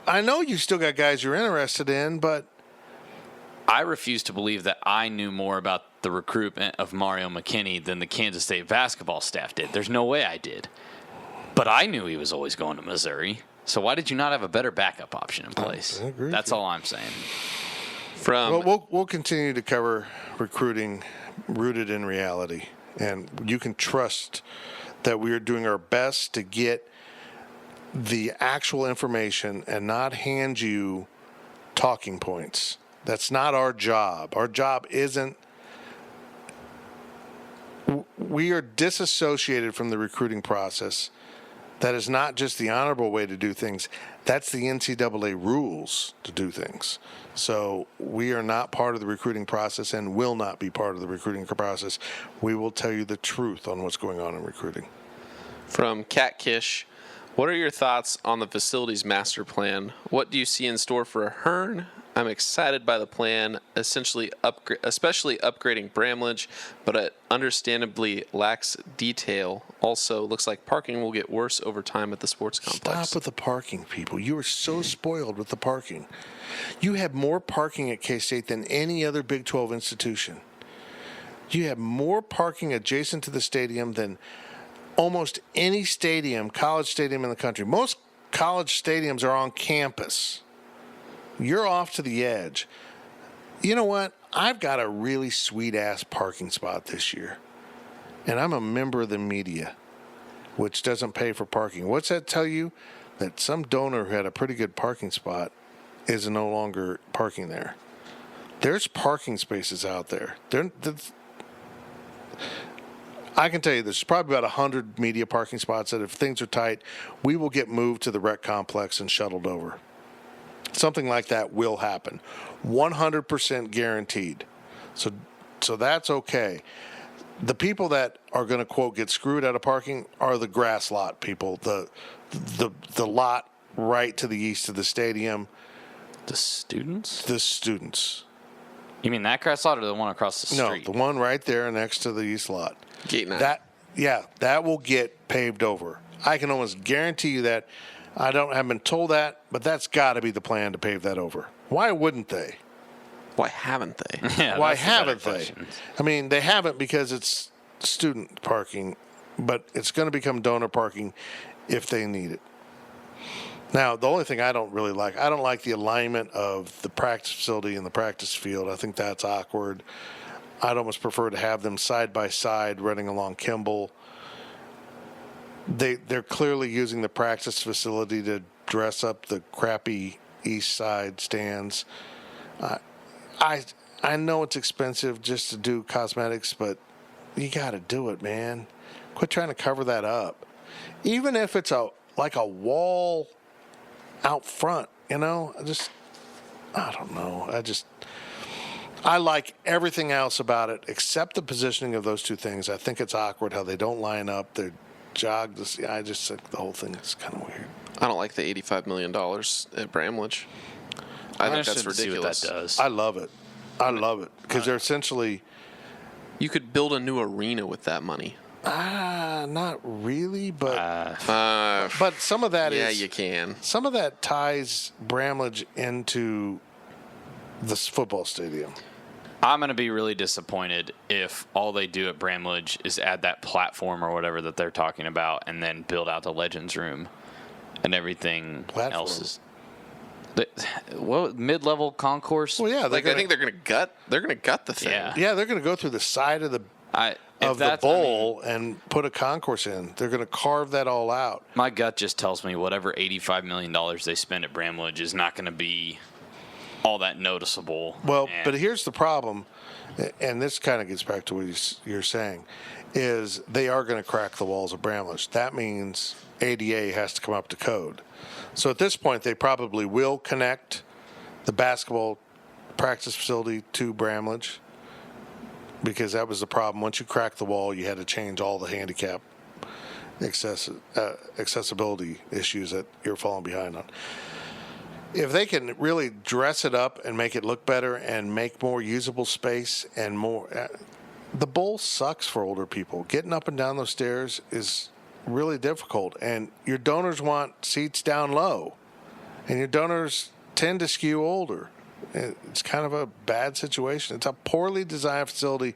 I know you still got guys you're interested in, but I refuse to believe that I knew more about the recruitment of Mario McKinney than the Kansas State basketball staff did. There's no way I did. But I knew he was always going to Missouri. So why did you not have a better backup option in place? I agree. That's all I'm saying. We'll continue to cover recruiting rooted in reality, and you can trust that we are doing our best to get the actual information and not hand you talking points. That's not our job. Our job isn't. We are disassociated from the recruiting process. That is not just the honorable way to do things. That's the NCAA rules to do things. So we are not part of the recruiting process and will not be part of the recruiting process. We will tell you the truth on what's going on in recruiting. From Catkish, what are your thoughts on the facilities master plan? What do you see in store for Hearn? I'm excited by the plan, especially upgrading Bramlage, but it understandably lacks detail. Also, looks like parking will get worse over time at the sports complex. Stop with the parking, people. You are so spoiled with the parking. You have more parking at K-State than any other Big 12 institution. You have more parking adjacent to the stadium than almost any college stadium in the country. Most college stadiums are on campus. You're off to the edge. You know what? I've got a really sweet-ass parking spot this year. And I'm a member of the media, which doesn't pay for parking. What's that tell you? That some donor who had a pretty good parking spot is no longer parking there. There's parking spaces out there. I can tell you there's probably about 100 media parking spots that if things are tight, we will get moved to the rec complex and shuttled over. Something like that will happen. 100% guaranteed. So that's okay. The people that are going to, quote, get screwed out of parking are the grass lot people, the lot right to the east of the stadium. The students? The students. You mean that grass lot or the one across the street? No, the one right there next to the east lot. Gate 9. That will get paved over. I can almost guarantee you that. I haven't been told that, but that's got to be the plan to pave that over. Why wouldn't they? Why haven't they? Yeah, Why haven't they? Question. I mean, they haven't because it's student parking, but it's going to become donor parking if they need it. Now, the only thing I don't really like, I don't like the alignment of the practice facility and the practice field. I think that's awkward. I'd almost prefer to have them side by side running along Kimball. They're clearly using the practice facility to dress up the crappy east side stands. I know it's expensive just to do cosmetics, but you got to do it, man. Quit trying to cover that up. Even if it's like a wall out front, I don't know. I like everything else about it except the positioning of those two things. I think it's awkward how they don't line up. They're jogged. I just think the whole thing is kind of weird. I don't like the $85 million at Bramlage. I think that's ridiculous. See what that does. I love it. I love it because they're essentially. You could build a new arena with that money. Not really, but some of that is. Yeah, you can. Some of that ties Bramlage into this football stadium. I'm going to be really disappointed if all they do at Bramlage is add that platform or whatever that they're talking about and then build out the Legends Room and everything else is. What mid-level concourse? Well, yeah, I think they're going to gut the thing. Yeah, they're going to go through the side of the bowl and put a concourse in. They're going to carve that all out. My gut just tells me whatever $85 million they spend at Bramlage is not going to be all that noticeable. Well, but here's the problem, and this kind of gets back to what you're saying, is they are going to crack the walls of Bramlage. That means ADA has to come up to code. So at this point, they probably will connect the basketball practice facility to Bramlage because that was the problem. Once you cracked the wall, you had to change all the handicap accessibility issues that you're falling behind on. If they can really dress it up and make it look better and make more usable space and more, the bowl sucks for older people. Getting up and down those stairs is really difficult, and your donors want seats down low, and your donors tend to skew older. It's kind of a bad situation. It's a poorly designed facility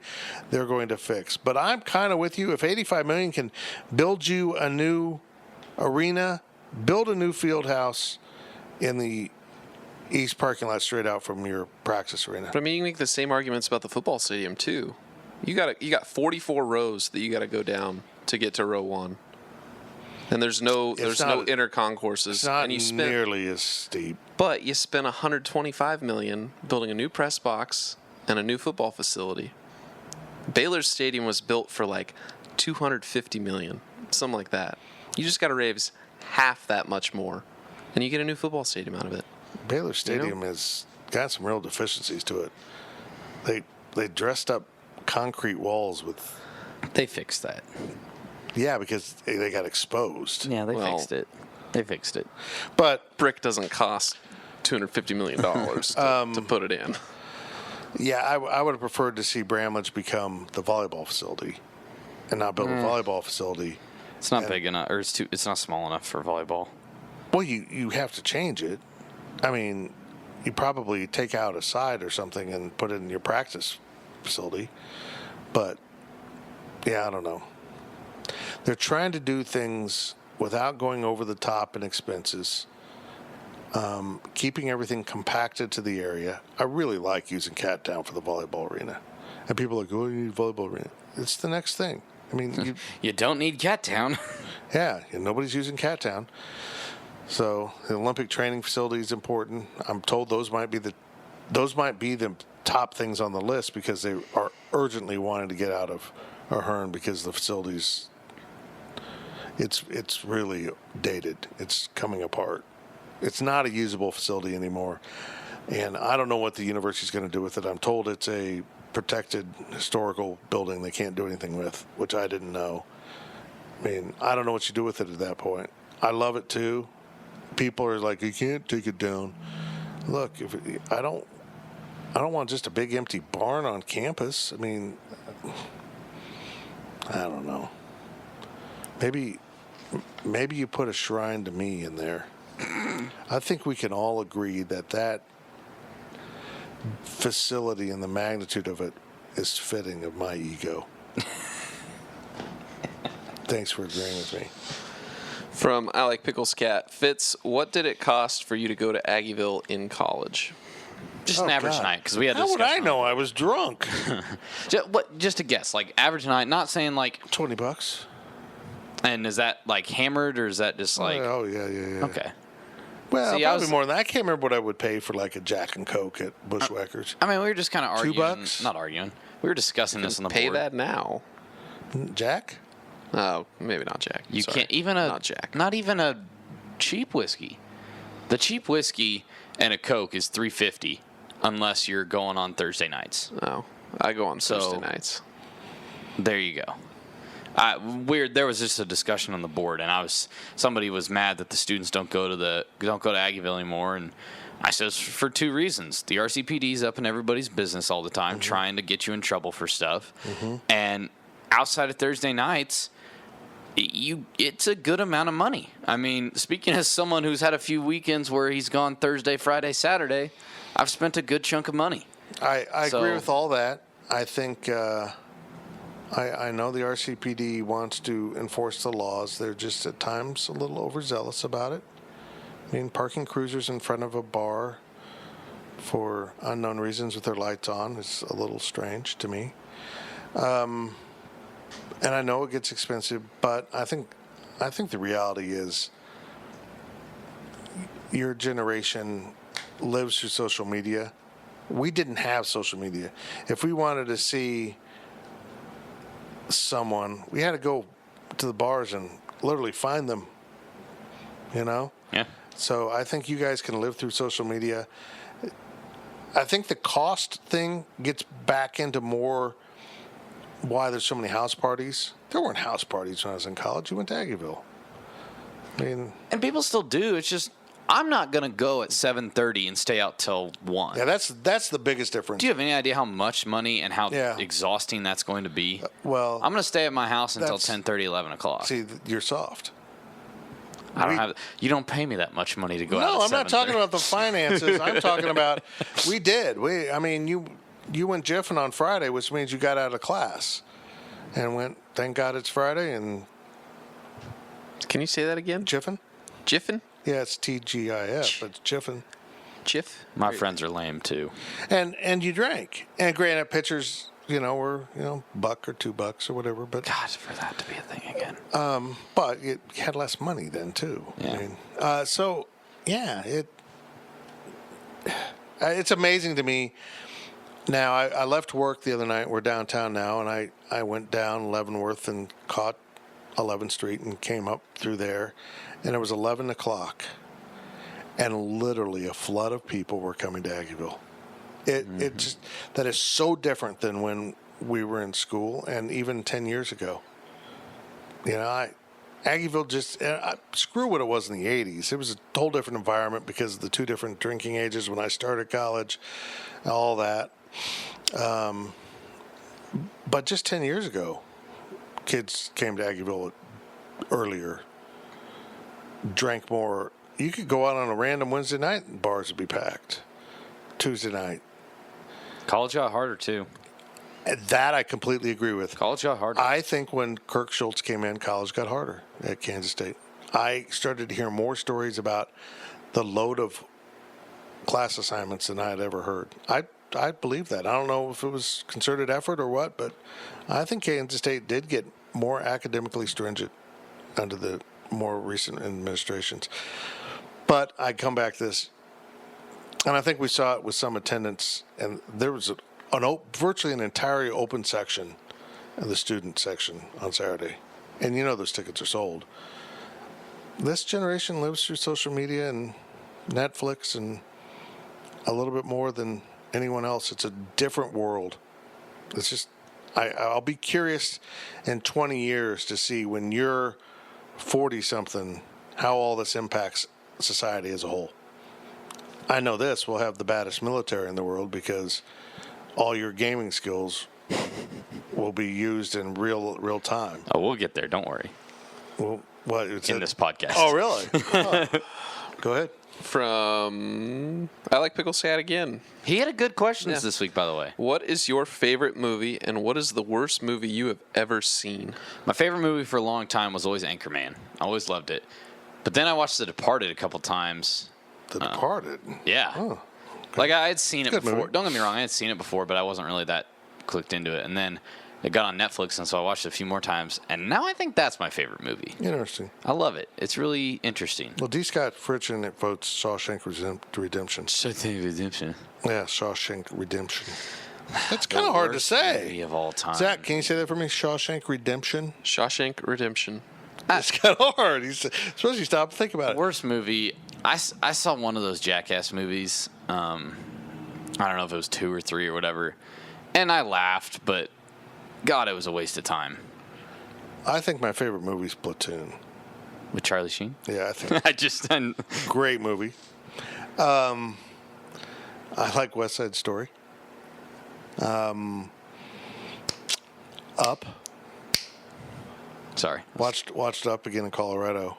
they're going to fix. But I'm kind of with you. If $85 million can build you a new arena, build a new field house in the east parking lot straight out from your practice arena. But I mean, you can make the same arguments about the football stadium too. You got 44 rows that you got to go down to get to row 1, and there's no inner concourses. It's not and you spent, nearly as steep. But you spent $125 million building a new press box and a new football facility. Baylor's stadium was built for like $250 million, something like that. You just got to raise half that much more, and you get a new football stadium out of it. Baylor Stadium has got some real deficiencies to it. They dressed up concrete walls with. They fixed that. Yeah, because they got exposed. Yeah, they fixed it. They fixed it. But brick doesn't cost $250 million to put it in. Yeah, I would have preferred to see Bramlage become the volleyball facility and not build a volleyball facility. It's not big enough, or it's not small enough for volleyball. Well, you have to change it. I mean, you probably take out a side or something and put it in your practice facility. But, yeah, I don't know. They're trying to do things without going over the top in expenses, keeping everything compacted to the area. I really like using Cat Town for the volleyball arena. And people are like, oh, you need a volleyball arena. It's the next thing. I mean, you don't need Cat Town. Yeah, nobody's using Cat Town. So the Olympic training facility is important. I'm told those might be the top things on the list because they are urgently wanting to get out of Ahern because the facilities. It's really dated. It's coming apart. It's not a usable facility anymore, and I don't know what the university's going to do with it. I'm told it's a protected historical building they can't do anything with, which I didn't know. I mean, I don't know what you do with it at that point. I love it too. People are like, you can't take it down. Look, I don't want just a big empty barn on campus. I mean, I don't know. Maybe you put a shrine to me in there. I think we can all agree that facility and the magnitude of it is fitting of my ego. Thanks for agreeing with me. From I Like Pickles Cat. Fitz, what did it cost for you to go to Aggieville in college? Just an average night, because we had. How would I know? I was drunk. Just a guess, like average night. Not saying like $20. And is that like hammered or is that just like? Oh yeah. Okay. Well, see, probably more than that. I can't remember what I would pay for like a Jack and Coke at Bushwhackers. I mean, we were just kind of arguing. $2? Not arguing. We were discussing this on the board. Pay that now. Jack? Oh, maybe not Jack. You Sorry. can't even not Jack. Not even a cheap whiskey. The cheap whiskey and a Coke is $3.50 unless you're going on Thursday nights. Oh, I go on Thursday nights. There you go. Weird. There was just a discussion on the board, and somebody was mad that the students don't go to Aggieville anymore, and I said for two reasons. The RCPD's up in everybody's business all the time, trying to get you in trouble for stuff, and outside of Thursday nights, it's a good amount of money. I mean, speaking as someone who's had a few weekends where he's gone Thursday, Friday, Saturday, I've spent a good chunk of money. I agree with all that. I think I know the RCPD wants to enforce the laws. They're just at times a little overzealous about it. I mean, parking cruisers in front of a bar for unknown reasons with their lights on is a little strange to me. And I know it gets expensive, but I think the reality is your generation lives through social media. We didn't have social media. If we wanted to see someone, we had to go to the bars and literally find them, you know? Yeah. So I think you guys can live through social media. I think the cost thing gets back into more why there's so many house parties. There weren't house parties when I was in college. You went to Aggieville. I mean, and people still do. It's just I'm not going to go at 7:30 and stay out till 1. Yeah, that's the biggest difference. Do you have any idea how much money and how exhausting that's going to be? Well, I'm going to stay at my house until 10:30, 11 o'clock. See, you're soft. You don't pay me that much money to go out. No, at I'm not talking about the finances. I'm talking about I mean, you went jiffing on Friday, which means you got out of class and went, thank God it's Friday, and Can you say that again? jiffing? Jiffin? Yeah, it's TGIF, but it's jiffing. Jiff? My friends are lame too. And you drank. And granted, pitchers, were, $1 or $2 or whatever, but God, for that to be a thing again. but you had less money then too. Yeah. It's amazing to me. Now, I left work the other night. We're downtown now, and I went down Leavenworth and caught 11th Street and came up through there, and it was 11 o'clock, and literally a flood of people were coming to Aggieville. It just, that is so different than when we were in school, and even 10 years ago. Aggieville just, screw what it was in the 80s. It was a whole different environment because of the two different drinking ages when I started college, all that. But just 10 years ago, kids came to Aggieville earlier, drank more. You could go out on a random Wednesday night and bars would be packed. Tuesday night. College got harder too. That I completely agree with. College got harder. I think when Kirk Schultz came in, college got harder at Kansas State. I started to hear more stories about the load of class assignments than I had ever heard. I believe that. I don't know if it was concerted effort or what, but I think Kansas State did get more academically stringent under the more recent administrations. But I come back to this, and I think we saw it with some attendance, and there was virtually an entirely open section in the student section on Saturday. And those tickets are sold. This generation lives through social media and Netflix and a little bit more than anyone else. It's a different world. It's just, I'll be curious in 20 years to see when you're 40-something, how all this impacts society as a whole. I know this, we'll have the baddest military in the world because all your gaming skills will be used in real time. Oh, we'll get there. Don't worry. Well, what? In this podcast. Oh, really? Oh. Go ahead. I like Pickle Sad again. He had a good questions this week, by the way. What is your favorite movie, and what is the worst movie you have ever seen? My favorite movie for a long time was always Anchorman. I always loved it. But then I watched The Departed a couple times. The Departed? Yeah. Oh, like, I had seen it before. Movie. Don't get me wrong, I had seen it before, but I wasn't really that clicked into it. And then it got on Netflix, and so I watched it a few more times. And now I think that's my favorite movie. Interesting. I love it. It's really interesting. Well, D. Scott Fritchen votes Shawshank Redemption. Shawshank Redemption. Yeah, Shawshank Redemption. That's kind of hard to say. Movie of all time. Zach, can you say that for me? Shawshank Redemption? Shawshank Redemption. It's kind of hard. Suppose you stop and think about it. Worst movie. I saw one of those Jackass movies. I don't know if it was 2 or 3 or whatever. And I laughed, but God, it was a waste of time. I think my favorite movie is Platoon. With Charlie Sheen? Yeah, I think I just... great movie. I like West Side Story. Up. Sorry. Watched Up again in Colorado.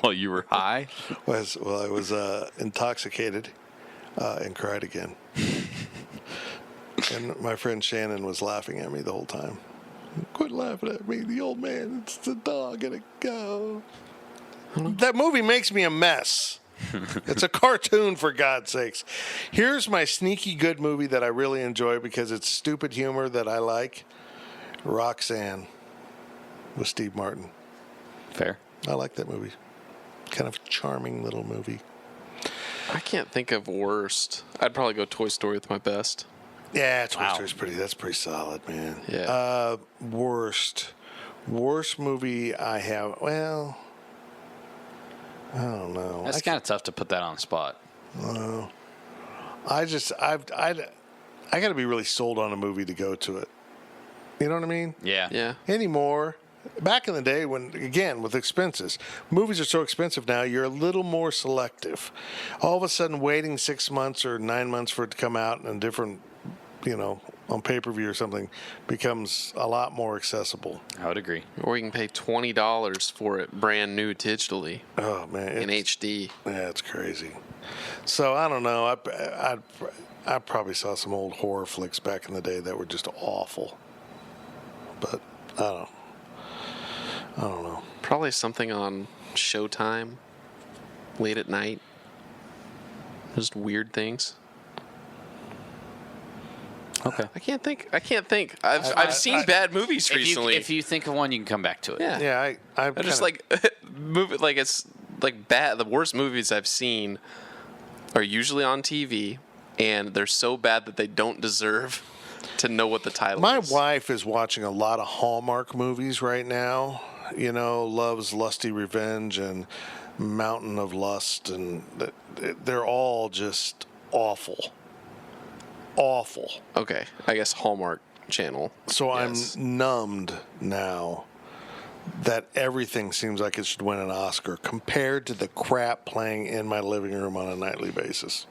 While you were high? I was intoxicated and cried again. And my friend Shannon was laughing at me the whole time. Quit laughing at me, the old man. It's the dog gonna go. That movie makes me a mess. It's a cartoon, for God's sakes. Here's my sneaky good movie that I really enjoy because it's stupid humor that I like. Roxanne with Steve Martin. Fair. I like that movie. Kind of charming little movie. I can't think of worst. I'd probably go Toy Story with my best. Yeah, Toy Story's that's pretty solid, man. Yeah. Worst movie I have. Well, I don't know. That's kind of tough to put that on the spot. I got to be really sold on a movie to go to it. You know what I mean? Yeah. Yeah. Anymore. Back in the day when, again, with expenses, movies are so expensive now, you're a little more selective. All of a sudden, waiting 6 months or 9 months for it to come out in a different, on pay-per-view or something becomes a lot more accessible. I would agree. Or you can pay $20 for it brand new digitally. Oh, man. In HD. Yeah, it's crazy. So, I don't know. I probably saw some old horror flicks back in the day that were just awful. But, I don't know. Probably something on Showtime, late at night. Just weird things. Okay. I can't think. I've seen bad movies recently. If you think of one, you can come back to it. Yeah. Yeah, I just like it's like bad. The worst movies I've seen are usually on TV, and they're so bad that they don't deserve to know what the title is. My wife is watching a lot of Hallmark movies right now. Love's Lusty Revenge and Mountain of Lust, and they're all just awful. Awful. Okay, I guess Hallmark Channel. So Yes. I'm numbed now that everything seems like it should win an Oscar compared to the crap playing in my living room on a nightly basis.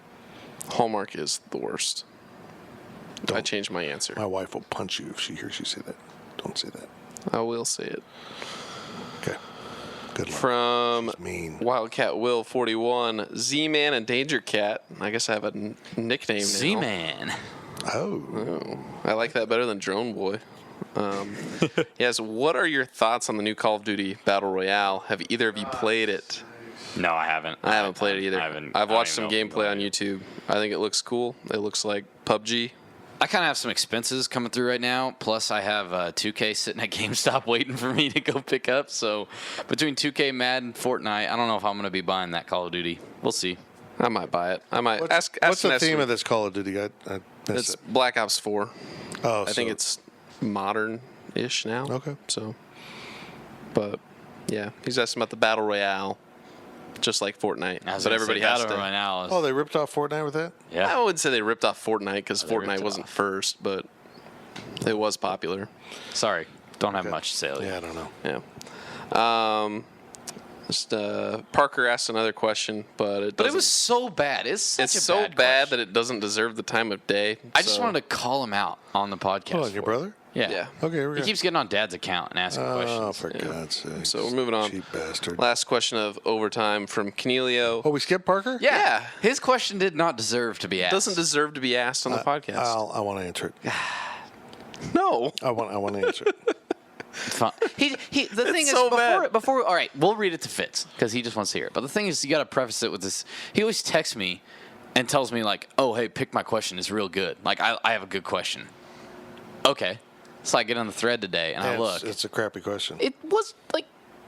Hallmark is the worst. I changed my answer. My wife will punch you if she hears you say that. Don't say that. I will say it. Okay. Good luck. From She's mean. Wildcat Will 41, Z-Man and Danger Cat. I guess I have a nickname now. Z-Man. Oh. I like that better than Drone Boy. Yes, what are your thoughts on the new Call of Duty Battle Royale? Have either of you played it? No, I haven't. I haven't played it either. I've watched some gameplay on YouTube. YouTube. I think it looks cool. It looks like PUBG. I kind of have some expenses coming through right now. Plus, I have 2K sitting at GameStop waiting for me to go pick up. So, between 2K, Madden, Fortnite, I don't know if I'm going to be buying that Call of Duty. We'll see. I might buy it. I might ask What's the Nestor. theme of this Call of Duty? I missed It's it. Black Ops 4. Oh, I think it's modern-ish now. Okay. So, but yeah, he's asking about the Battle Royale, just like Fortnite. But everybody has to. right now. Oh, they ripped off Fortnite with that? Yeah. I wouldn't say they ripped off Fortnite because They ripped Fortnite it wasn't off. first, but it was popular. Sorry, don't have Okay. much to say. Yeah, I don't know. Yeah. Parker asked another question, but it was so bad. It's such it's a so bad bad question. that it doesn't deserve the time of day. I just wanted to call him out on the podcast. Hold on, your for it. brother? Yeah. Yeah. Okay, here we He go. keeps getting on Dad's account and asking Oh, questions. for God's sake. So we're moving on. Cheap bastard. Last question of overtime from Cornelio. Oh, we skipped Parker? Yeah. His question did not deserve to be asked. Doesn't deserve to be asked on the podcast. I want to answer it. No. I want to answer it. Fine. The thing is, so bad. before, all right, we'll read it to Fitz because he just wants to hear it. But the thing is, you got to preface it with this. He always texts me and tells me like, "Oh, hey, pick my question. It's real good. Like, I have a good question." Okay, so I get on the thread today and I look. It's a crappy question. It was like,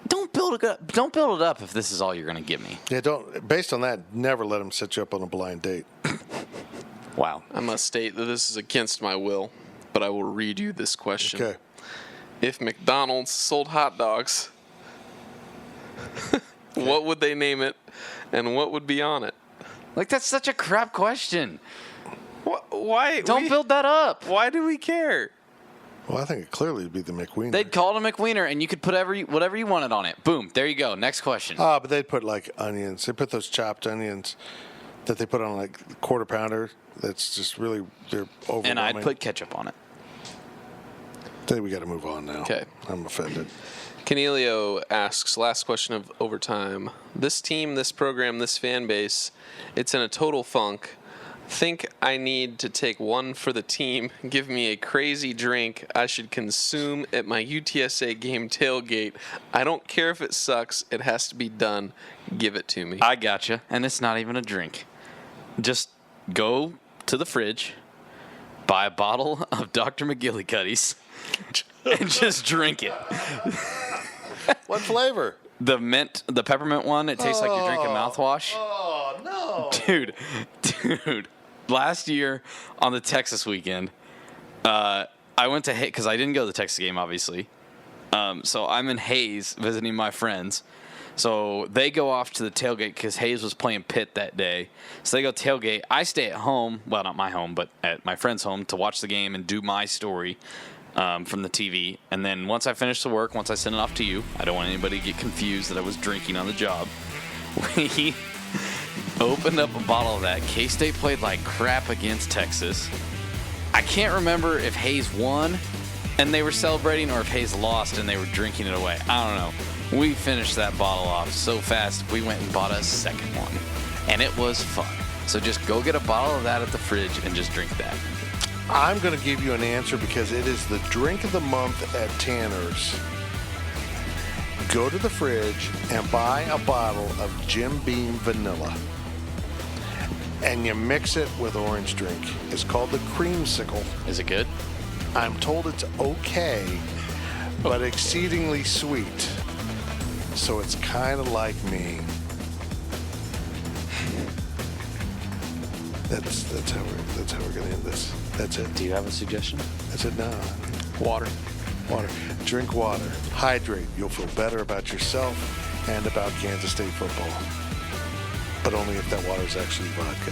don't build it up. Don't build it up if this is all you're going to give me. Yeah, don't. Based on that, never let him set you up on a blind date. Wow. I must state that this is against my will, but I will read you this question. Okay. If McDonald's sold hot dogs, what would they name it, and what would be on it? Like, that's such a crap question. Why? Don't build that up. Why do we care? Well, I think it clearly would be the McWiener. They'd call it a McWiener, and you could put whatever you wanted on it. Boom, there you go. Next question. But they'd put like onions. They put those chopped onions that they put on like quarter pounder. That's just really, they're overwhelming. And I'd put ketchup on it. I think we got to move on now. Okay. I'm offended. Canelio asks, last question of overtime. This team, this program, this fan base, it's in a total funk. Think I need to take one for the team. Give me a crazy drink I should consume at my UTSA game tailgate. I don't care if it sucks. It has to be done. Give it to me. I gotcha. And it's not even a drink. Just go to the fridge, buy a bottle of Dr. McGillicuddy's, and just drink it. What flavor? The peppermint one. It tastes like you're drinking mouthwash. Oh, no. Dude. Last year on the Texas weekend, I went to Hayes because I didn't go to the Texas game, obviously. So I'm in Hayes visiting my friends. So they go off to the tailgate because Hayes was playing Pitt that day. So they go tailgate. I stay at home. Well, not my home, but at my friend's home to watch the game and do my story from the TV. And then once I finish the work, once I send it off to you, I don't want anybody to get confused that I was drinking on the job. We opened up a bottle of that. K-State played like crap against Texas. I can't remember if Hayes won and they were celebrating or if Hayes lost and they were drinking it away. I don't know. We finished that bottle off so fast, we went and bought a second one. And it was fun. So just go get a bottle of that at the fridge and just drink that. I'm going to give you an answer because it is the drink of the month at Tanner's. Go to the fridge and buy a bottle of Jim Beam Vanilla. And you mix it with orange drink. It's called the Creamsicle. Is it good? I'm told it's okay, but exceedingly sweet. So it's kind of like me. That's how we're gonna end this. That's it. Do you have a suggestion? That's it. No. Water. Water. Drink water. Hydrate. You'll feel better about yourself and about Kansas State football. But only if that water is actually vodka.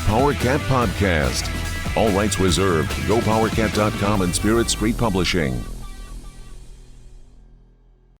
Powercat Podcast. All rights reserved. GoPowercat.com and Spirit Street Publishing.